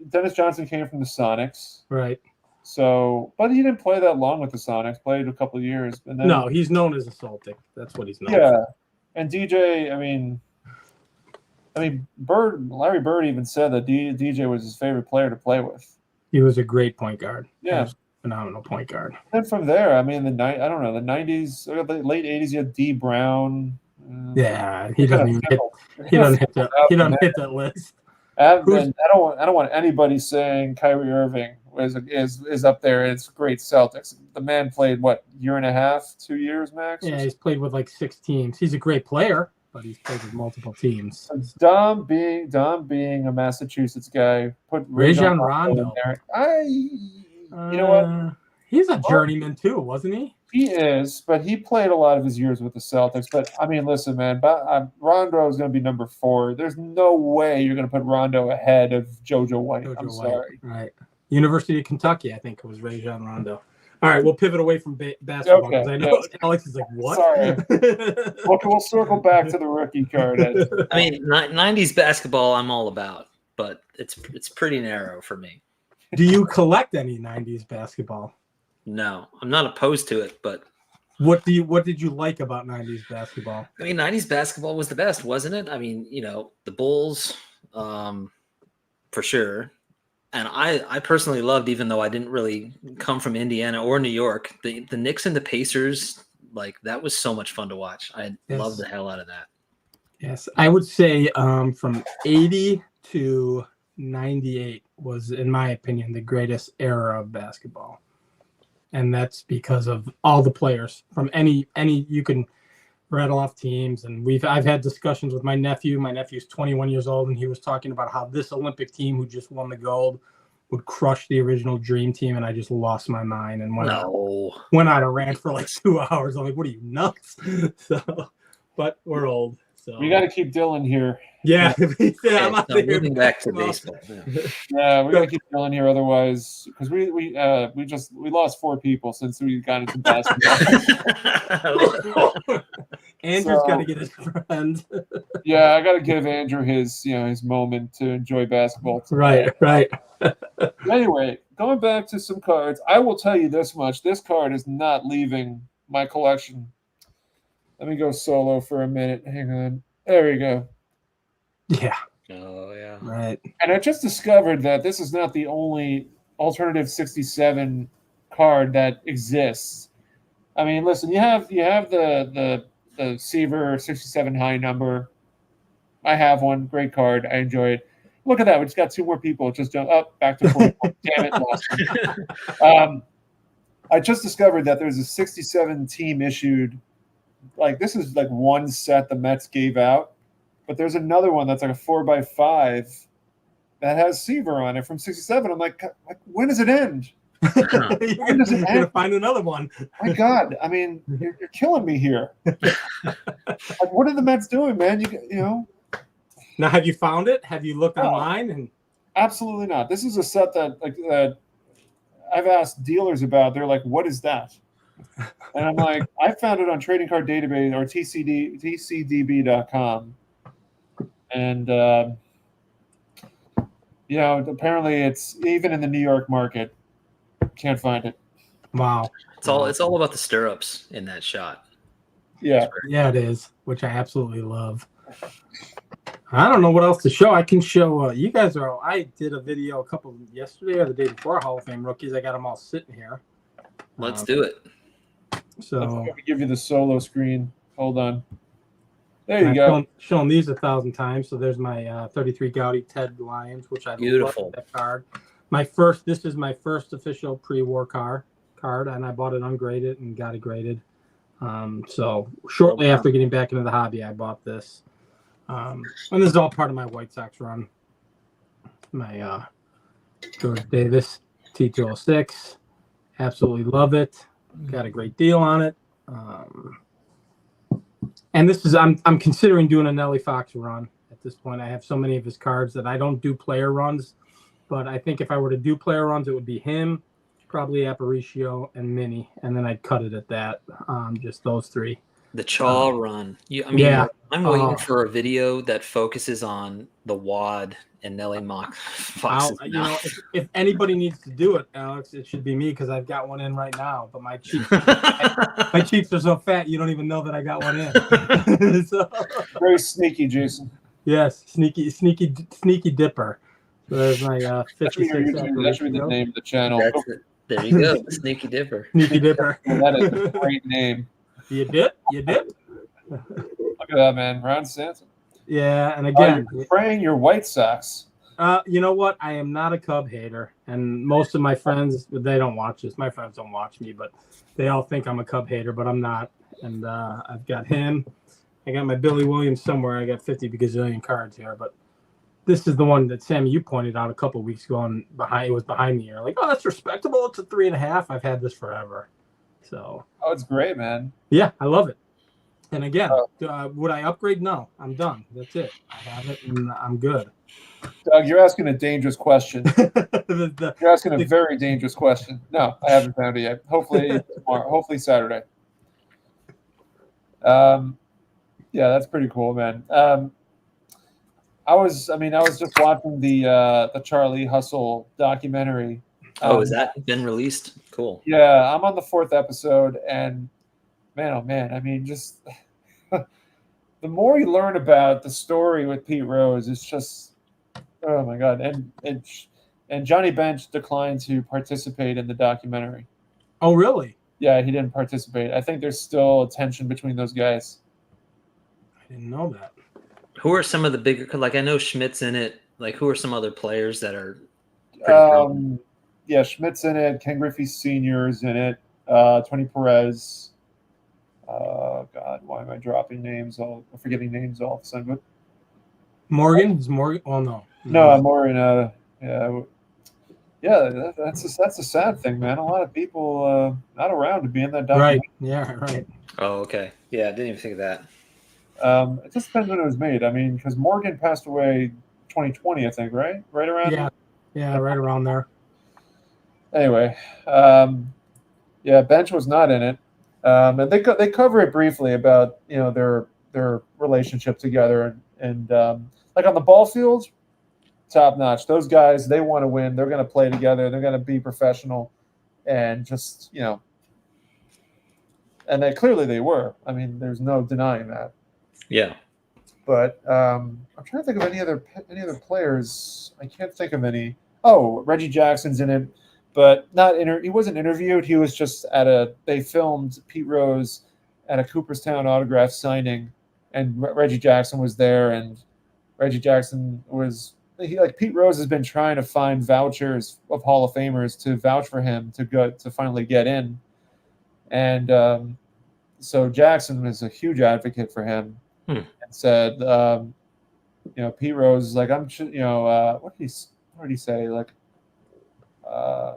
Dennis Johnson came from the Sonics. Right. So, but he didn't play that long with the Sonics. Played a couple of years. And then, no, he's known as a Celtic. That's what he's known. Yeah, for. And DJ. I mean, Larry Bird even said that DJ was his favorite player to play with. He was a great point guard. Yeah, phenomenal point guard. And from there, I mean, the 90s, the late 80s, you had D Brown. Yeah, he doesn't hit that list. I don't want anybody saying Kyrie Irving is up there. It's great Celtics. The man played year and a half, 2 years max. Yeah, he's played with like 6 teams. He's a great player, but he's played with multiple teams. Dom being a Massachusetts guy, put Rajon Rondo. You know what? He's a journeyman too, wasn't he? He is, but he played a lot of his years with the Celtics. But I mean, listen, man, Rondo is going to be number 4. There's no way you're going to put Rondo ahead of JoJo White. I'm sorry. Right. University of Kentucky, I think it was Rajon Rondo. All right, we'll pivot away from basketball because I know Alex is like, what? Sorry. We'll circle back to the rookie card. I mean, 90s basketball I'm all about, but it's pretty narrow for me. Do you collect any 90s basketball? No, I'm not opposed to it, but what did you like about 90s basketball? I mean, 90s basketball was the best, wasn't it? I mean, the Bulls, for sure. And I personally loved, even though I didn't really come from Indiana or New York, the Knicks and the Pacers, like that was so much fun to watch. I loved the hell out of that. Yes, I would say from 80 to 98 was, in my opinion, the greatest era of basketball. And that's because of all the players from any you can rattle off teams. And I've had discussions with my nephew. My nephew's 21 years old, and he was talking about how this Olympic team who just won the gold would crush the original Dream Team. And I just lost my mind and went on a rant for like 2 hours. I'm like, what are you, nuts? But we're old. So We got to keep Dylan here. yeah, yeah. Okay, I'm out so there. moving back to Well, baseball. Yeah. Yeah, we got to keep Dylan here, otherwise, because we lost 4 people since we got into basketball. Andrew's got to So- get his friend. Yeah, I got to give Andrew his moment to enjoy basketball. Right. Anyway, going back to some cards, I will tell you this much: this card is not leaving my collection. Let me go solo for a minute. Hang on. There you go. Yeah. Oh yeah. Right. And I just discovered that this is not the only alternative 67 card that exists. I mean, listen, you have the Seaver 67 high number. I have one. Great card. I enjoy it. Look at that. We just got 2 more people. Just jump up back to 44. Damn it, lost one. I just discovered that there's a 67 team issued. Like, this is like one set the Mets gave out, but there's another one that's like a 4x5 that has Seaver on it from 67. I'm like, when does it end? You're gonna find another one. My God, I mean, you're killing me here. Like, what are the Mets doing, man? You know. Now, have you found it? Have you looked No. online? And Absolutely not. This is a set that I've asked dealers about. They're like, "What is that?" And I'm like, "I found it on Trading Card Database or TCDB.com." And apparently it's even in the New York market. Can't find it. wow. It's all about the stirrups in that shot. Yeah. Yeah, it is, which I absolutely love. I don't know what else to show. I can show you guys are. I did a video yesterday or the day before Hall of Fame rookies. I got them all sitting here. Let's do it. So Let me give you the solo screen. Hold on. There you go. I've shown these 1,000 times. So there's my 33 Gaudy Ted Lyons, which I Beautiful. love that card. This is my first official pre-war card, and I bought it ungraded and got it graded. So shortly after getting back into the hobby, I bought this. And this is all part of my White Sox run. My George Davis T206. Absolutely love it. Got a great deal on it. And this is I'm considering doing a Nelly Fox run at this point. I have so many of his cards that I don't do player runs, but I think if I were to do player runs, it would be him, probably Aparicio, and Minnie, and then I'd cut it at that. Just those 3. The Chaw run. Yeah. I'm waiting for a video that focuses on the Wad and Nelly Mock Fox's mouth. If anybody needs to do it, Alex, it should be me because I've got one in right now. But my cheeks are so fat, you don't even know that I got one in. So, Very sneaky, Jason. yes, sneaky dipper. So there's my 56. That should be the name of the channel. That's it. There you go, the Sneaky Dipper. Sneaky dipper. That is a great name. You dip. Look at that, man. Ron Sanson. Yeah, and again, you're spraying your White Sox. You know what? I am not a Cub hater, and most of my friends, they don't watch this. My friends don't watch me, but they all think I'm a Cub hater, but I'm not. And I've got him. I got my Billy Williams somewhere. I got 50 gazillion cards here, but this is the one that Sammy you pointed out a couple of weeks ago, and it was behind me. You're like, oh, that's respectable. It's a 3.5. I've had this forever. So. Oh, it's great, man. Yeah, I love it. And again, would I upgrade? No, I'm done. That's it. I have it, and I'm good. Doug, you're asking a dangerous question. You're asking a very dangerous question. No, I haven't found it yet. Hopefully tomorrow. Hopefully Saturday. Yeah, that's pretty cool, man. I was just watching the Charlie Hustle documentary. Has that been released? Cool. Yeah, I'm on the 4th episode, and man, oh man, I mean, just the more you learn about the story with Pete Rose, it's just, oh my God. And Johnny Bench declined to participate in the documentary. Oh, really? Yeah, he didn't participate. I think there's still a tension between those guys. I didn't know that. Who are some of the bigger, like I know Schmidt's in it. Like who are some other players that are pretty yeah, Schmidt's in it. Ken Griffey Sr. is in it. Tony Perez. God, why am I dropping names? I'm forgetting names all of a sudden. But Morgan? Is Morgan? Oh, no. No, Morgan. Yeah, that's a sad thing, man. A lot of people not around to be in that documentary. Right. Yeah, right. Oh, okay. Yeah, I didn't even think of that. It just depends when it was made. I mean, because Morgan passed away 2020, I think, right? Right around. Yeah, right around there. Anyway, yeah, Bench was not in it, and they cover it briefly about their relationship together and like on the ball field, top notch. Those guys, they want to win. They're going to play together. They're going to be professional, and just and clearly they were. I mean, there's no denying that. Yeah. But I'm trying to think of any other players. I can't think of any. Oh, Reggie Jackson's in it, but he wasn't interviewed. He was just they filmed Pete Rose at a Cooperstown autograph signing, and Reggie Jackson was there, and Reggie Jackson was Pete Rose has been trying to find vouchers of Hall of Famers to vouch for him to finally get in, and so Jackson was a huge advocate for him. And said, Pete Rose is like, what did he say? Like, I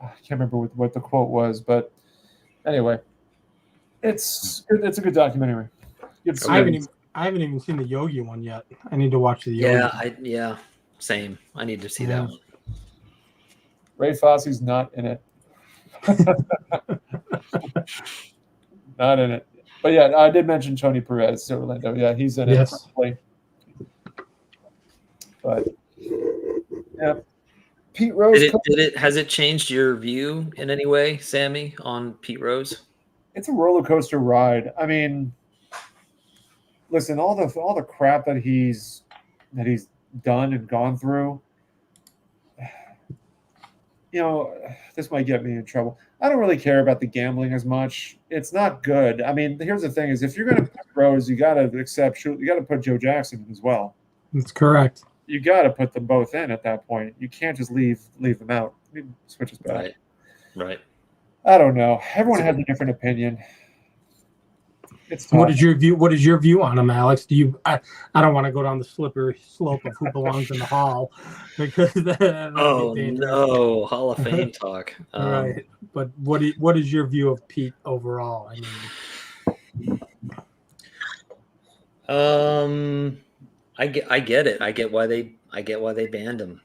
can't remember what the quote was, but anyway, it's a good documentary. I haven't even seen the Yogi one yet. I need to watch the Yogi. Yeah, same. I need to see that one. Ray Fosse's not in it. Not in it. But yeah, I did mention Tony Perez to Orlando. Yeah, he's in it. Yes. But yeah, Pete Rose. Has it changed your view in any way, Sammy, on Pete Rose? It's a roller coaster ride. I mean, listen, all the crap that he's done and gone through. This might get me in trouble. I don't really care about the gambling as much. It's not good. I mean, here's the thing: is if you're going to put Rose, you got to put Joe Jackson in as well. That's correct. You got to put them both in at that point. You can't just leave them out. Switch is bad. Right. I don't know. Everyone has a different opinion. It's tough. What is your view on him, Alex? I don't want to go down the slippery slope of who belongs in the Hall because no, Hall of Fame talk. Right. But what is your view of Pete overall? I get it. I get why they banned him.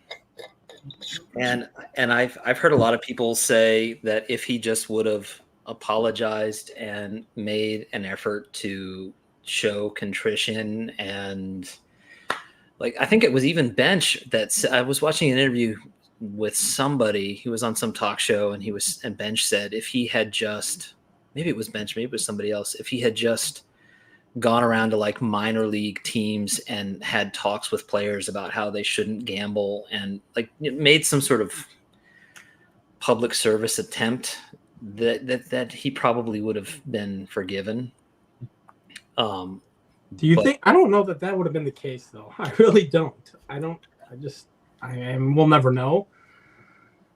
And I've heard a lot of people say that if he just would have apologized and made an effort to show contrition, and I think it was even Bench I was watching an interview with somebody who was on some talk show, and Bench said if he had just, maybe it was Bench, maybe it was somebody else, if he had just gone around to minor league teams and had talks with players about how they shouldn't gamble and made some sort of public service attempt, that he probably would have been forgiven. Do you think? I don't know that would have been the case, though. I really don't. We'll never know.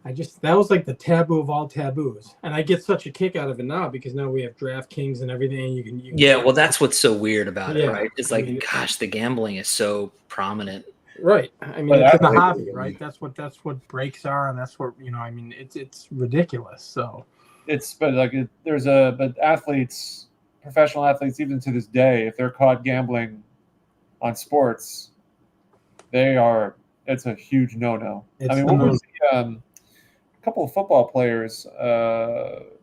That was the taboo of all taboos, and I get such a kick out of it now because now we have DraftKings and everything. You can well, that's what's so weird about it, right? It's gosh, the gambling is so prominent. Right. I mean, it's in the hobby, right? That's what breaks are, and that's what it's ridiculous. So. But athletes, professional athletes, even to this day, if they're caught gambling on sports, it's a huge no-no. What was a couple of football players?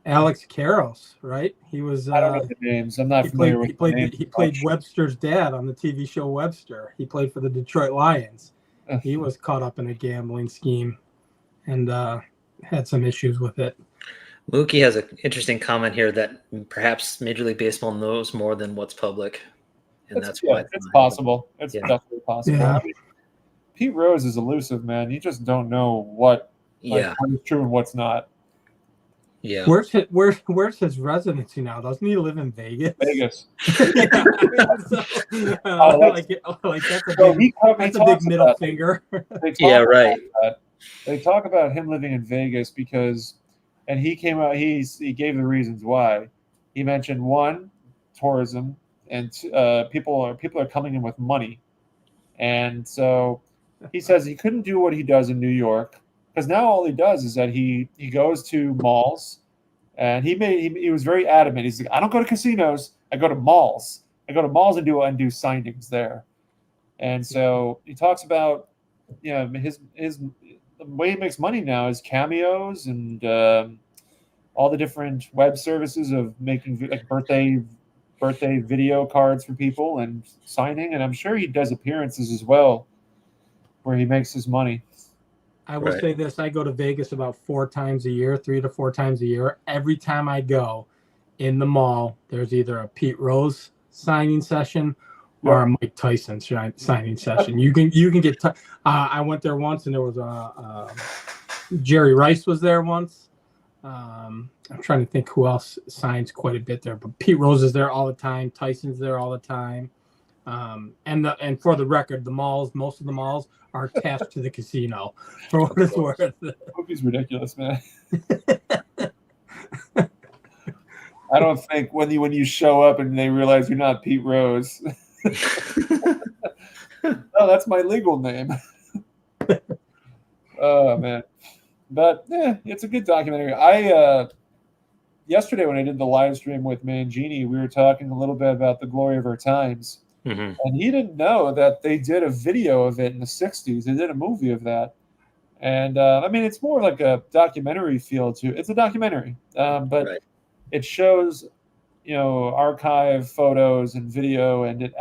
Alex Karros, right? He was. I don't know the names. I'm not familiar with the names. He played Webster's dad on the TV show Webster. He played for the Detroit Lions. He was caught up in a gambling scheme and had some issues with it. Mookie has an interesting comment here that perhaps Major League Baseball knows more than what's public, and that's why it's possible. It's definitely possible. Yeah. Pete Rose is elusive, man. You just don't know what is true and what's not. Yeah. Where's his residency now? Doesn't he live in Vegas? Vegas. That's a big middle finger. Right. They talk about him living in Vegas because, and he came out. He gave the reasons why. He mentioned one, tourism, and people are coming in with money, and so he says he couldn't do what he does in New York. Because now all he does is that he goes to malls, and he was very adamant. He's like, I don't go to casinos. I go to malls. I go to malls and do signings there. And so he talks about, his the way he makes money now is cameos and all the different web services of making like birthday video cards for people and signing. And I'm sure he does appearances as well, where he makes his money. I will say this: I go to Vegas about 3 to 4 times a year. Every time I go in the mall, there's either a Pete Rose signing session or a Mike Tyson signing session. You can get. I went there once, and there was Jerry Rice was there once. I'm trying to think who else signs quite a bit there, but Pete Rose is there all the time. Tyson's there all the time. And for the record, most of the malls are attached to the casino. For what it's worth. Movie's ridiculous, man. I don't think when you show up and they realize you're not Pete Rose. Oh, that's my legal name. Oh man, but it's a good documentary. Yesterday when I did the live stream with Mangini, we were talking a little bit about the glory of our times. Mm-hmm. And he didn't know that they did a video of it in the 60s. They did a movie of that. And, it's more like a documentary feel to it. It's a documentary, but it shows, archive photos and video. And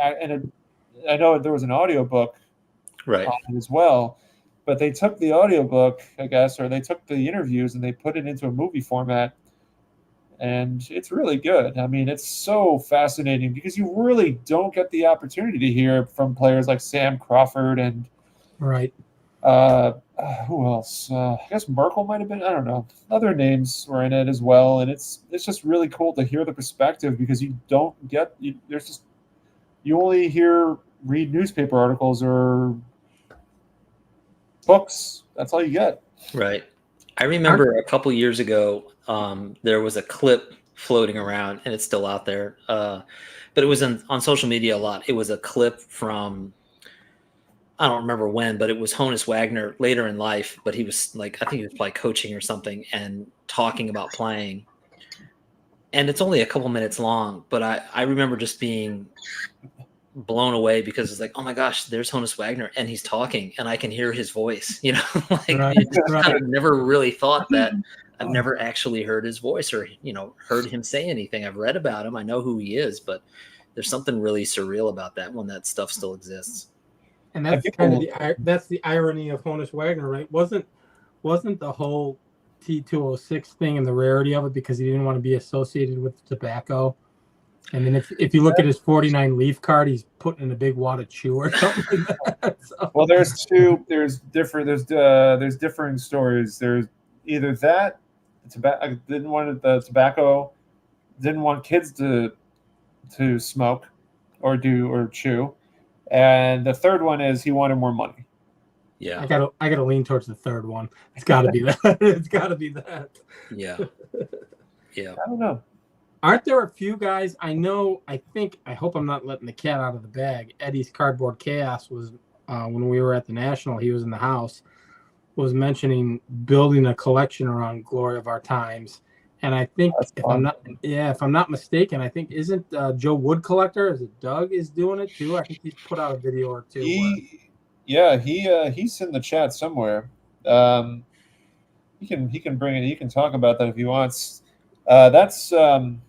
I know there was an audiobook on it as well. But they took the audiobook, I guess, or they took the interviews and they put it into a movie format. And it's really good. It's so fascinating because you really don't get the opportunity to hear from players like Sam Crawford and who else? I guess Merkel might have been. I don't know. Other names were in it as well, and it's just really cool to hear the perspective because you don't get. You only read newspaper articles or books. That's all you get. Right. I remember a couple years ago. There was a clip floating around, and it's still out there. But it was on social media a lot. It was a clip from, I don't remember when, but it was Honus Wagner later in life. But he was I think he was probably coaching or something and talking about playing. And it's only a couple minutes long, but I remember just being blown away because it's like, oh my gosh, there's Honus Wagner and he's talking and I can hear his voice, you kind of never really thought that. I've never actually heard his voice or, heard him say anything. I've read about him. I know who he is, but there's something really surreal about that when that stuff still exists. And that's that's the irony of Honus Wagner, right? Wasn't the whole T206 thing and the rarity of it because he didn't want to be associated with tobacco? And then if you look at his 49 leaf card, he's putting in a big wad of chew or something like that. So. Well, there's differing stories. There's either that didn't want the tobacco, didn't want kids to smoke or chew, and the third one is he wanted more money. Yeah, I gotta lean towards the third one. It's got to be that. It's got to be that. Yeah. I don't know. Aren't there a few guys I know? I hope I'm not letting the cat out of the bag. Eddie's Cardboard Chaos was when we were at the National. He was in the house. Was mentioning building a collection around Glory of Our Times, and I think if I'm not mistaken, I think isn't Joe Wood Collector? Is it Doug is doing it too? I think he's put out a video or two. He's in the chat somewhere. He can bring it. He can talk about that if he wants. That's fun.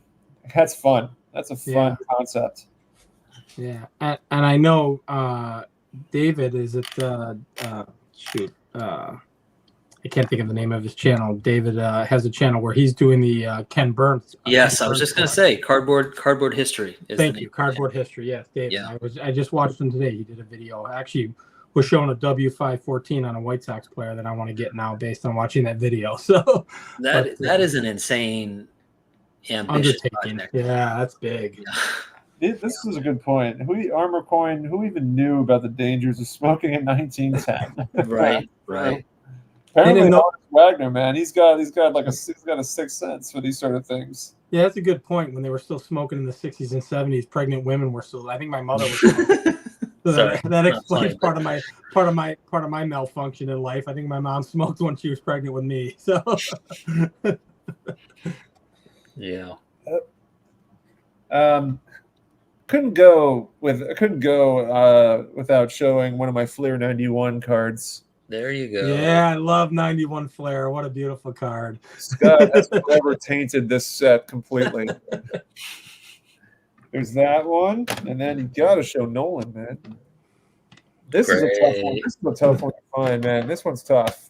That's a fun concept. Yeah, and I know David is at I can't think of the name of his channel. David has a channel where he's doing the Ken Burns. Yes, I was just going to say Cardboard History. Thank you, Cardboard History. Yes, David. Yeah. I just watched him today. He did a video. Actually, was showing a W514 on a White Sox player that I want to get now based on watching that video. So that is an insane undertaking. Yeah, that's big. Yeah. This is a good point. Armor Coin, who even knew about the dangers of smoking in 1910? Right. Apparently, Wagner, man, he's got a sixth sense for these sort of things. Yeah, that's a good point. When they were still smoking in the 60s and 70s, pregnant women were still. I think my mother was. So that explains part of my malfunction in life. I think my mom smoked when she was pregnant with me. So. Yeah. Couldn't go without showing one of my Fleer 91 cards. There you go. Yeah, I love 91 Flair. What a beautiful card. Scott has forever tainted this set completely. There's that one, and then you got to show Nolan, man. This is a tough one. Great. This is a tough one to find, man. This one's tough.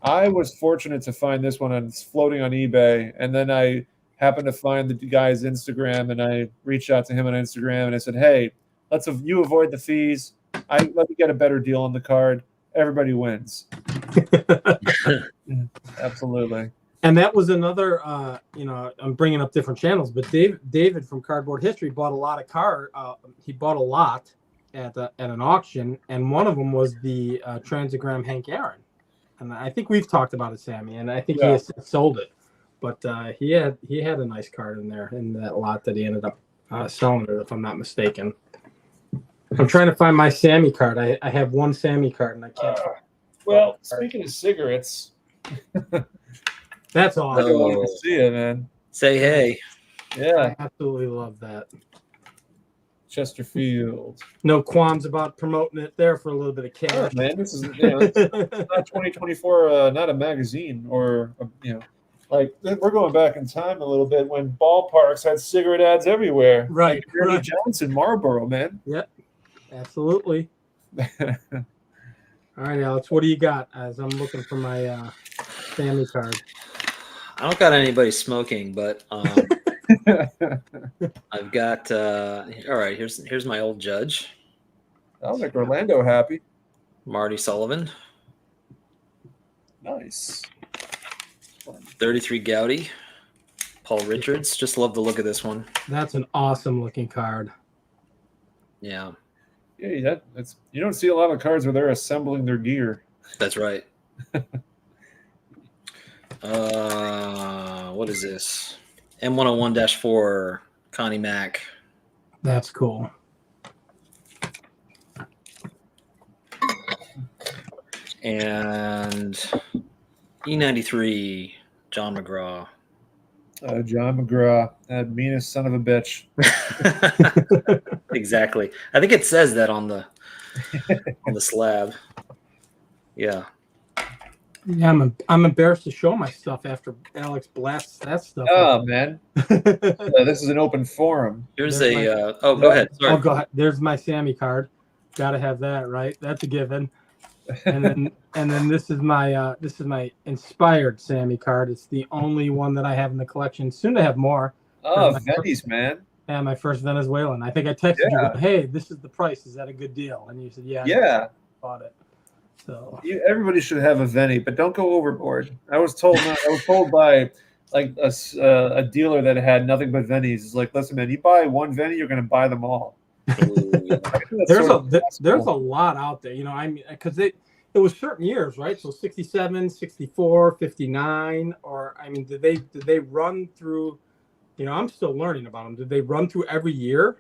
I was fortunate to find this one it's floating on eBay, and then I happened to find the guy's Instagram, and I reached out to him on Instagram, and I said, "Hey, you avoid the fees. Let me get a better deal on the card. Everybody wins." Absolutely. And that was another, I'm bringing up different channels, but David from Cardboard History bought a lot of he bought a lot at an auction, and one of them was the Transagram Hank Aaron. And I think we've talked about it, Sammy, and I think he has sold it. But he had a nice card in there in that lot that he ended up selling it, if I'm not mistaken. I'm trying to find my Sammy card. I have one Sammy card, and I can't. Well, speaking of cigarettes, that's awesome. I wanted to see it, man. Say hey. Yeah, I absolutely love that. Chesterfield. No qualms about promoting it there for a little bit of cash. Oh, man, this is it's not 2024, not a magazine or like we're going back in time a little bit when ballparks had cigarette ads everywhere. Right. Like Ernie Johnson, Marlboro, man. Yep. Absolutely. All right, Alex, what do you got? As I'm looking for my Sammy card. I don't got anybody smoking, but I've got all right, here's my old judge. I'll make Orlando happy. Marty Sullivan. Nice. 33 Gowdy. Paul Richards. Just love the look of this one. That's an awesome looking card. Yeah. Yeah, that's you don't see a lot of cards where they're assembling their gear. That's right. What is this? M101-4 Connie Mack. That's cool. And E93 John McGraw. John McGraw, that meanest son of a bitch. Exactly. I think it says that on the slab. Yeah. Yeah, I'm embarrassed to show my stuff after Alex blasts that stuff. Oh man, this is an open forum. Here's There's go ahead. Sorry. Oh, go ahead. There's my Sammy card. Got to have that, right? That's a given. And then this is my inspired Sammy card. It's the only one that I have in the collection. Soon to have more. Oh, Venice, man. Yeah, my first Venezuelan. I think I texted you, hey, this is the price. Is that a good deal? And you said, yeah. Yeah. Bought it. So everybody should have a Veni, but don't go overboard. I was told by like a dealer that had nothing but Venis. It's like, listen, man, you buy one Veni, you're going to buy them all. There's a lot out there, I mean, because it was certain years, right? So 67, 64, 59, or I mean, did they run through? I'm still learning about them. Did they run through every year?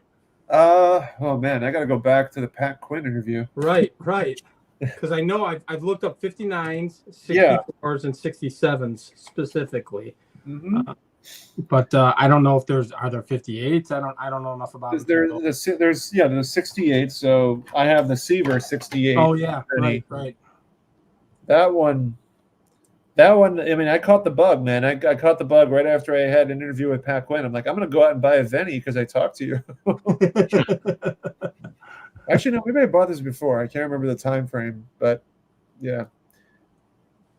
Oh man, I got to go back to the Pat Quinn interview. Right. Because I know I've looked up 59s, 64s, and 67s specifically. Mm-hmm. But I don't know if are there 58s. I don't know enough about it. There's 68. So I have the Seaver 68. Oh yeah, right. That one. I mean, I caught the bug, man. I caught the bug right after I had an interview with Pat Quinn. I'm like, I'm gonna go out and buy a Veni because I talked to you. Actually, no, we may have bought this before. I can't remember the time frame, but yeah,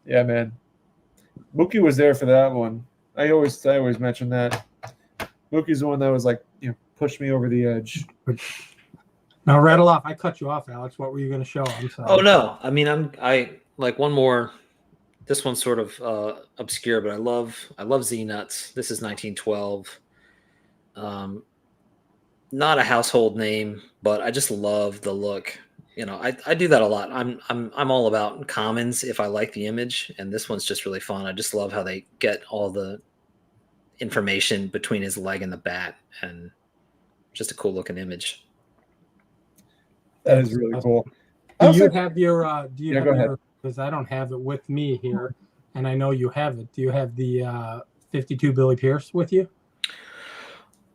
man. Mookie was there for that one. I always mention that. Mookie's the one that was like, pushed me over the edge. Now rattle off. I cut you off, Alex. What were you going to show? I'm sorry. Oh no, I mean I like one more. This one's sort of obscure, but I love Z Nuts. This is 1912. Not a household name, but I just love the look. I do that a lot. I'm all about commons if I like the image, and this one's just really fun. I just love how they get all the information between his leg and the bat, and just a cool looking image. That is really cool. Do you have your? Go ahead. Because I don't have it with me here, and I know you have it. Do you have the 52 Billy Pierce with you?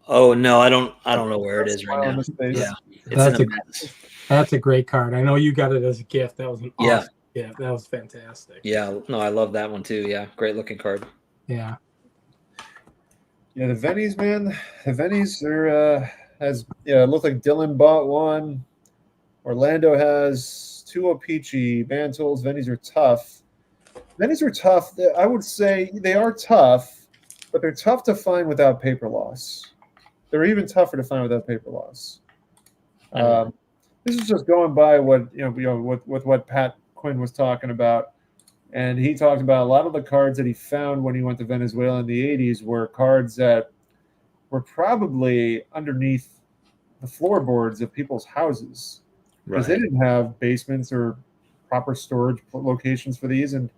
Oh no, I don't know where it is right Smile on now. his face. Yeah, it's in a mess. That's a great card. I know you got it as a gift. That was an Yeah. awesome gift. That was fantastic. Yeah, no, I love that one too. Yeah, great looking card. Yeah. Yeah, the Vennies, man. The Vennies are it looked like Dylan bought one. Orlando has two O-Pee-Chee. Mantles. Vennies are tough. Vennies are tough. I would say they are tough, but they're tough to find without paper loss. They're even tougher to find without paper loss. This is just going by what with what Pat Quinn was talking about, and he talked about a lot of the cards that he found when he went to Venezuela in the '80s were cards that were probably underneath the floorboards of people's houses because they didn't have basements or proper storage locations for these, and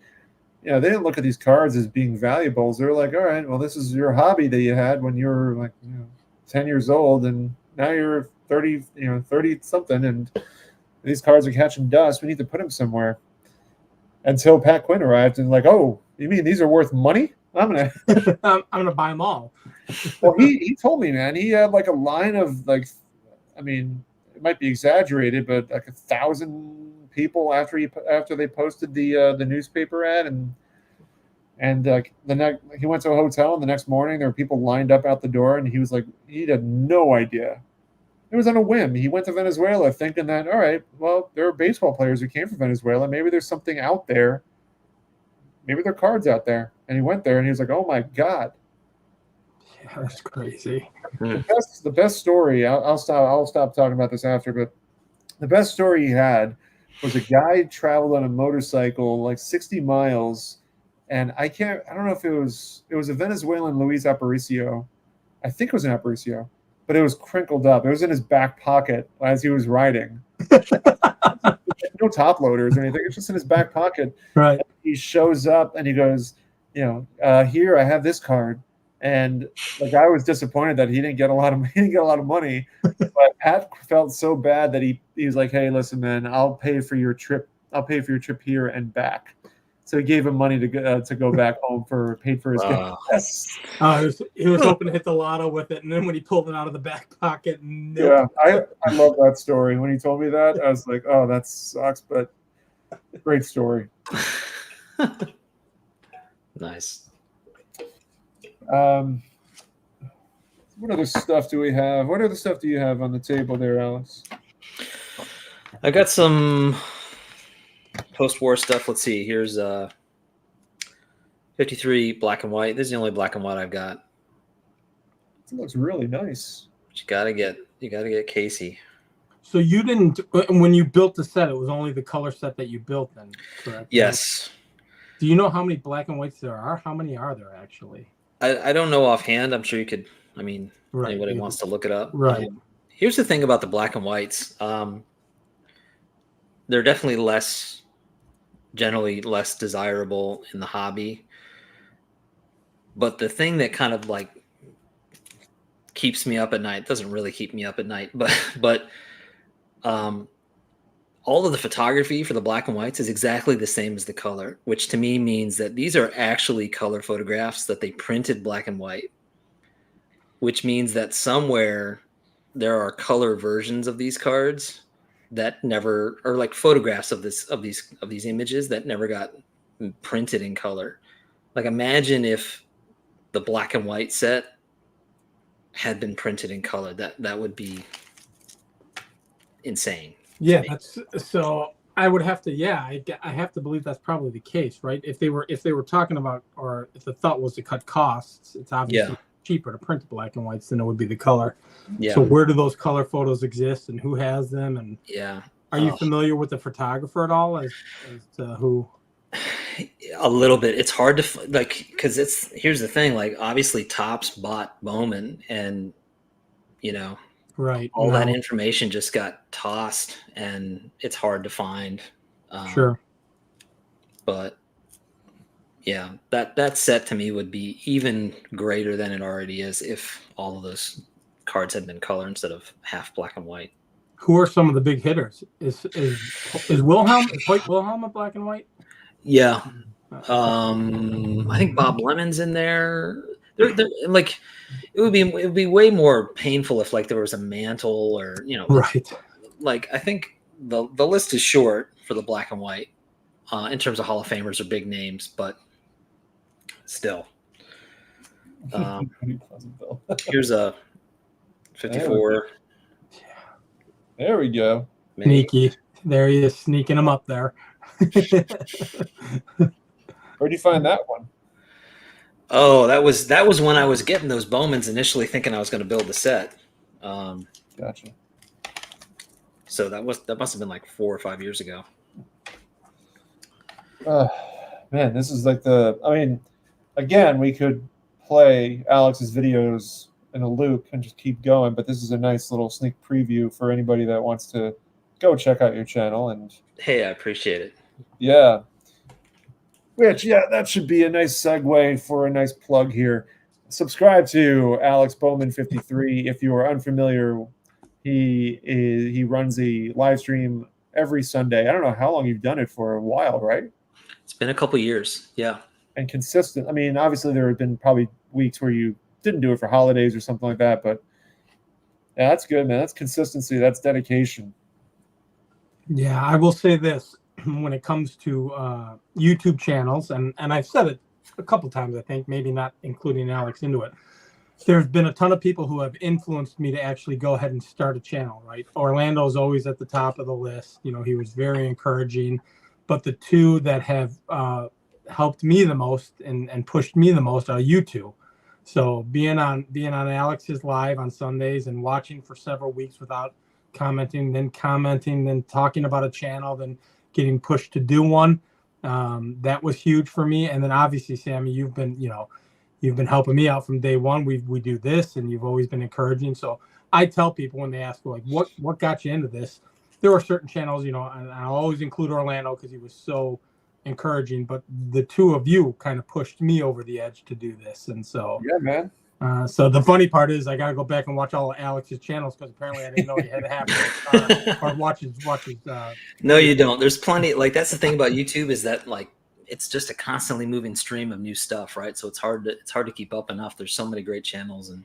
they didn't look at these cards as being valuables. They're like, all right, well, this is your hobby that you had when you were like 10 years old, and now you're 30, 30 something, and these cards are catching dust. We need to put them somewhere. Until Pat Quinn arrived and like, oh, you mean these are worth money? I'm gonna buy them all. Well, he told me, man, he had like a line of like, I mean, it might be exaggerated, but like 1,000 people after they posted the newspaper ad, and the next he went to a hotel, and the next morning there were people lined up out the door, and he was like, he had no idea. It was on a whim. He went to Venezuela thinking that, all right, well, there are baseball players who came from Venezuela. Maybe there's something out there. Maybe there are cards out there. And he went there, and he was like, oh, my God. Yeah, that's crazy. The best story, I'll stop talking about this after, but the best story he had was a guy traveled on a motorcycle like 60 miles, and I don't know if it was a Venezuelan Luis Aparicio. I think it was an Aparicio. But it was crinkled up. It was in his back pocket as he was riding. No top loaders or anything. It's just in his back pocket. Right. And he shows up and he goes, here I have this card. And the guy was disappointed that he didn't get a lot of money. But Pat felt so bad that he was like, hey, listen, man, I'll pay for your trip. I'll pay for your trip here and back. So he gave him money to go back home paid for his gas. He was hoping to hit the lotto with it, and then when he pulled it out of the back pocket, Yeah, I love that story. When he told me that, I was like, oh, that sucks, but great story. Nice. What other stuff do we have? What other stuff do you have on the table there, Alex? I got some post-war stuff. Let's see. Here's 53 black and white. This is the only black and white I've got. It looks really nice. But you gotta get Casey. So you didn't, when you built the set, it was only the color set that you built then, correct? Yes. Do you know how many black and whites there are? How many are there actually? I don't know offhand. I'm sure you could. I mean, anybody wants to look it up. Right. Here's the thing about the black and whites. They're definitely generally less desirable in the hobby. But the thing that kind of like keeps me up at night, doesn't really keep me up at night, but all of the photography for the black and whites is exactly the same as the color, which to me means that these are actually color photographs that they printed black and white, which means that somewhere there are color versions of these cards that never, or like photographs of these images that never got printed in color. Like imagine if the black and white set had been printed in color. That would be insane. Yeah, so I would have to. Yeah, I have to believe that's probably the case, right? If they were talking about, or if the thought was to cut costs, it's obviously cheaper to print black and whites than it would be the color. Yeah. So where do those color photos exist, and who has them? And are you familiar with the photographer at all, as to who? A little bit. It's hard to because here's the thing. Like obviously, Topps bought Bowman, and right, all that information just got tossed, and it's hard to find. Sure. But yeah, that set to me would be even greater than it already is if all of those cards had been color instead of half black and white. Who are some of the big hitters? Is Wilhelm? Is Hoyt Wilhelm a black and white? Yeah. I think Bob Lemon's in there. Like it would be way more painful if like there was a mantle or Right. Like I think the list is short for the black and white in terms of Hall of Famers or big names, but still. Here's a 54. There we go. Sneaky. There he is, sneaking him up there. Where'd you find that one? Oh, that was when I was getting those Bowmans initially, thinking I was going to build the set. Gotcha. So that must have been like 4 or 5 years ago. Man, this is like I mean, again, we could play Alex's videos in a loop and just keep going, but this is a nice little sneak preview for anybody that wants to go check out your channel. And hey, I appreciate it. Yeah. Which, yeah, that should be a nice segue for a nice plug here. Subscribe to Alex Bowman53 if you are unfamiliar. He runs a live stream every Sunday. I don't know how long you've done it for. A while, right? It's been a couple years, yeah. And consistent. I mean, obviously there have been probably weeks where you didn't do it for holidays or something like that, but yeah, that's good, man. That's consistency. That's dedication. Yeah, I will say this when it comes to YouTube channels, and I've said it a couple times, I think, maybe not including Alex into it. There's been a ton of people who have influenced me to actually go ahead and start a channel, right? Orlando's always at the top of the list. You know, he was very encouraging. But the two that have helped me the most and pushed me the most are you two. So being on Alex's live on Sundays and watching for several weeks without commenting, then talking about a channel, then getting pushed to do one, that was huge for me. And then obviously, Sammy, you've been helping me out from day one. We do this, and you've always been encouraging. So I tell people when they ask, like, what got you into this? There are certain channels, and I'll always include Orlando because he was so encouraging. But the two of you kind of pushed me over the edge to do this, and so yeah, man. So the funny part is I got to go back and watch all of Alex's channels because apparently I didn't know he had half or watch his. No, you don't. There's plenty. Like that's the thing about YouTube is that like it's just a constantly moving stream of new stuff, right? So it's hard to keep up enough. There's so many great channels and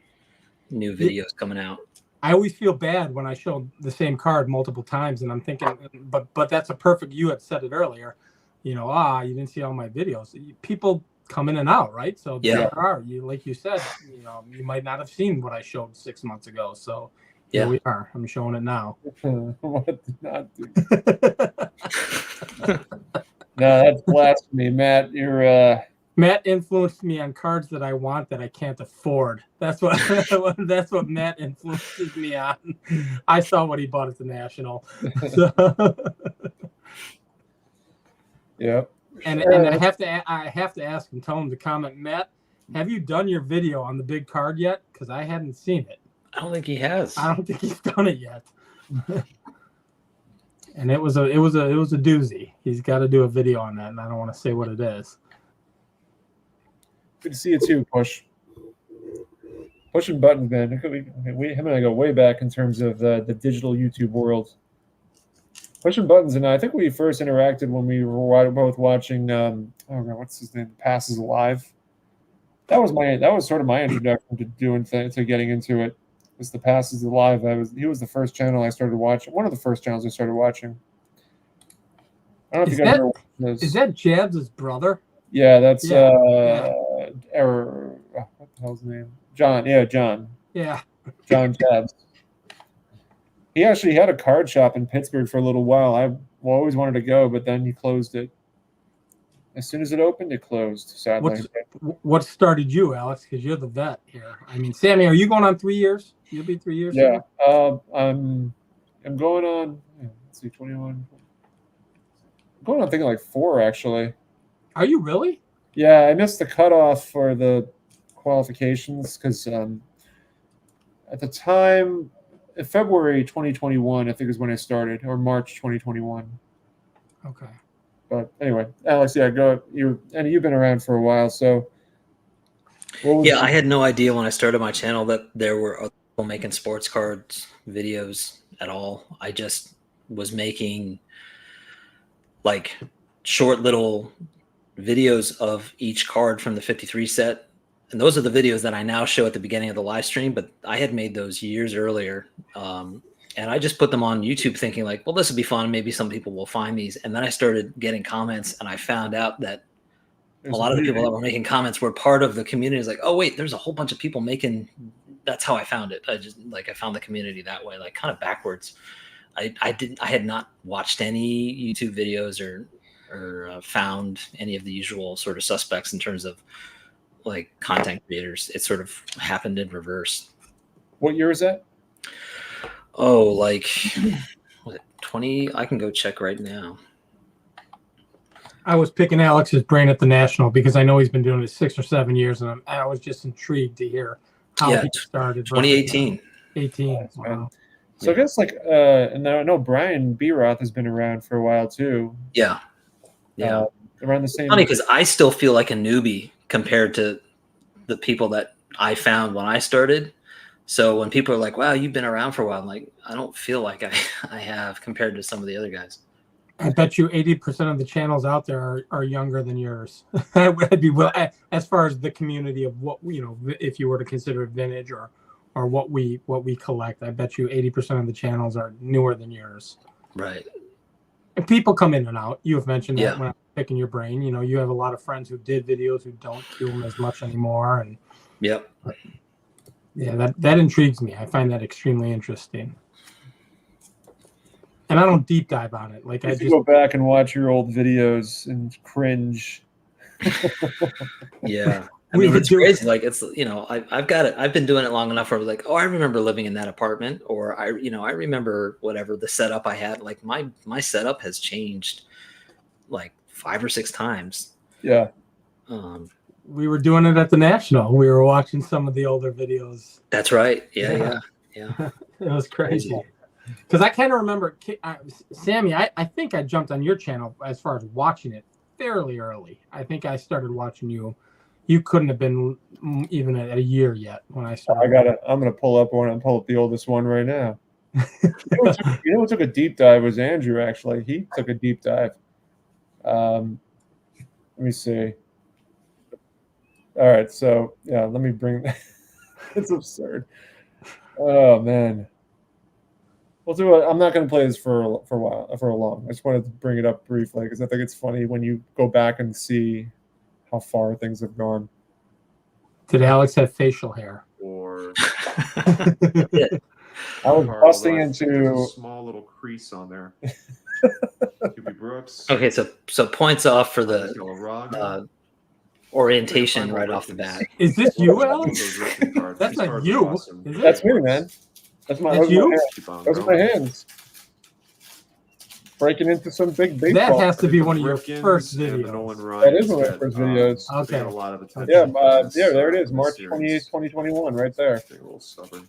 new videos coming out. I always feel bad when I show the same card multiple times, and I'm thinking, but that's a perfect. You had said it earlier, you didn't see all my videos. People come in and out, right? So there are like you said, you might not have seen what I showed 6 months ago. So here we are. I'm showing it now. What did not do? No, that's blasphemy, Matt. Matt influenced me on cards that I want that I can't afford. That's what Matt influences me on. I saw what he bought at the National. So. Yep. And I have to ask him, tell him to comment, Matt, have you done your video on the big card yet? Because I hadn't seen it. I don't think he has. I don't think he's done it yet. And it was a doozy. He's got to do a video on that, and I don't want to say what it is. Good to see you too, Push. Pushing buttons, man. Him and I go way back in terms of the digital YouTube world. Pushing buttons, and I think we first interacted when we were both watching. Oh God, what's his name? Passes Alive. That was sort of my introduction to getting into it. Was the Passes Alive? He was the first channel I started watching. One of the first channels I started watching. I don't know if you guys ever watched those. Is that Jabs' brother? Yeah, that's what the hell's his name? John. Yeah, John. Yeah. John Jabs. He actually had a card shop in Pittsburgh for a little while. I always wanted to go, but then he closed it. As soon as it opened, it closed, sadly. What started you, Alex? Because you're the vet here. I mean, Sammy, are you going on 3 years? You'll be 3 years? Yeah. I'm going on, let's see, 21. I'm going on, thinking like 4, actually. Are you really? Yeah, I missed the cutoff for the qualifications because at the time, in February 2021, I think is when I started, or March 2021. Okay. But anyway, Alex, yeah, go. You've been around for a while, so. I had no idea when I started my channel that there were other people making sports cards videos at all. I just was making like short little videos of each card from the 53 set And those are the videos that I now show at the beginning of the live stream, but I had made those years earlier. And I just put them on YouTube thinking like, well, this would be fun. Maybe some people will find these. And then I started getting comments, and I found out that a lot of the people that were making comments were part of the community. It's like, oh wait, there's a whole bunch of people making. That's how I found it. I found the community that way, like kind of backwards. I had not watched any YouTube videos or found any of the usual sort of suspects in terms of like content creators. It sort of happened in reverse. What year is that? Oh, like was it 20? I can go check right now. I was picking Alex's brain at the National because I know he's been doing it 6 or 7 years, and I was just intrigued to hear how he started. 2018. 18. Wow. So I guess like and I know Brian B. Roth has been around for a while too. Yeah. Around the same. It's funny because I still feel like a newbie compared to the people that I found when I started. So when people are like, wow, you've been around for a while, I'm like, I don't feel like I have compared to some of the other guys. I bet you 80% of the channels out there are younger than yours. I'd be as far as the community of what, if you were to consider it vintage or what we collect, I bet you 80% of the channels are newer than yours. Right. And people come in and out. You have mentioned that Yeah. when I'm picking your brain. You have a lot of friends who did videos who don't do them as much anymore. And Yep. yeah, that intrigues me. I find that extremely interesting. And I don't deep dive on it. Like I just go back and watch your old videos and cringe. Yeah. I mean, it's crazy. Like it's, I've got it. I've been doing it long enough where I was like, oh, I remember living in that apartment, or I remember whatever the setup I had. Like my setup has changed like 5 or 6 times. Yeah. We were doing it at the National. We were watching some of the older videos. That's right. Yeah. It was crazy. Because I kind of remember, Sammy, I think I jumped on your channel as far as watching it fairly early. I think I started watching you. You couldn't have been even at a year yet when I started. I'm going to pull up the oldest one right now. You know who took a deep dive was Andrew, actually. He took a deep dive. Let me see. All right, so yeah, let me bring. It's absurd. Oh man, we'll do it. I'm not going to play this for a while, for a long. I just wanted to bring it up briefly because I think it's funny when you go back and see how far things have gone. Did Alex have facial hair? Or Yeah. I was busting into a small little crease on there. QB Brooks. Okay, so points off for the Raga. orientation right off the bat. Is this you, Alex? That's not you. Awesome. Is it? That's me, man. That's That's you? Those are my hands. Breaking into some big That balls. has to be one of your Ripkins first and the Nolan videos. Ryan That is one of my first videos. they Okay. got a lot of attention. Yeah, for this, there it is, this March series. 28th, 2021, right there. They're a little stubborn.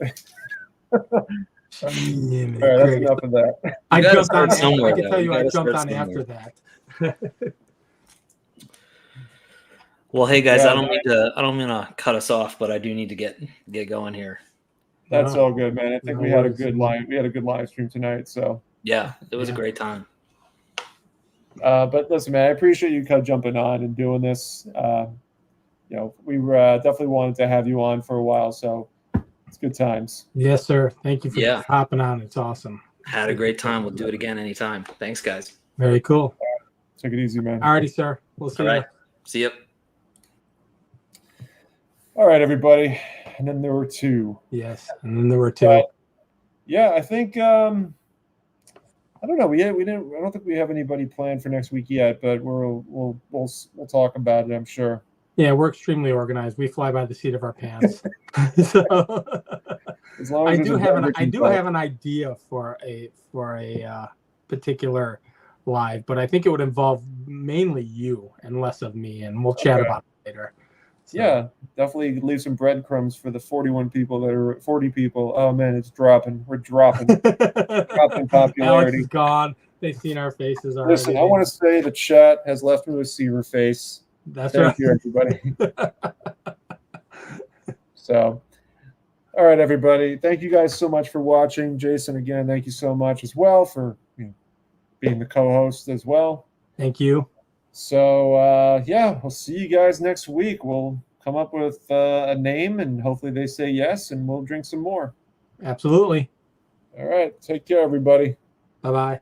All right, that's enough of that. I gotta jumped on. start somewhere, I can though. tell You you, I gotta jumped start on after somewhere. that. Well, hey guys, Yeah, I don't mean to cut us off, but I do need to get going here. That's No. all good, man. I think No we had a worries. good live stream tonight. So, Yeah, it was a Yeah. great time. but listen, man, I appreciate you jumping on and doing this. We definitely wanted to have you on for a while, so it's good times. Yes, sir. Thank you for Yeah. hopping on. It's awesome. Had a great time. We'll do it again anytime. Thanks, guys. Very cool. Take it easy, man. Alrighty, sir. We'll see All you. right. See you. All right, everybody. And then there were 2. Yes, and then there were 2. Yeah, I think I don't know. We didn't. I don't think we have anybody planned for next week yet, but we'll talk about it, I'm sure. Yeah, we're extremely organized. We fly by the seat of our pants. So As long as I there's do a have beverage I do involved. have an idea for a particular live, but I think it would involve mainly you and less of me, and we'll chat Okay. about it later. So, Yeah, definitely leave some breadcrumbs for the 41 people that are 40 people. Oh man, it's dropping. We're dropping. Dropping popularity. Alex is gone. They've seen our faces already. Listen, I want to say the chat has left me with Seaver face. That's Thank right. you, everybody. So, all right, everybody. Thank you guys so much for watching. Jason, again, thank you so much as well for being the co-host as well. Thank you. So, yeah, we'll see you guys next week. We'll come up with a name, and hopefully they say yes, and we'll drink some more. Absolutely. All right. Take care, everybody. Bye bye.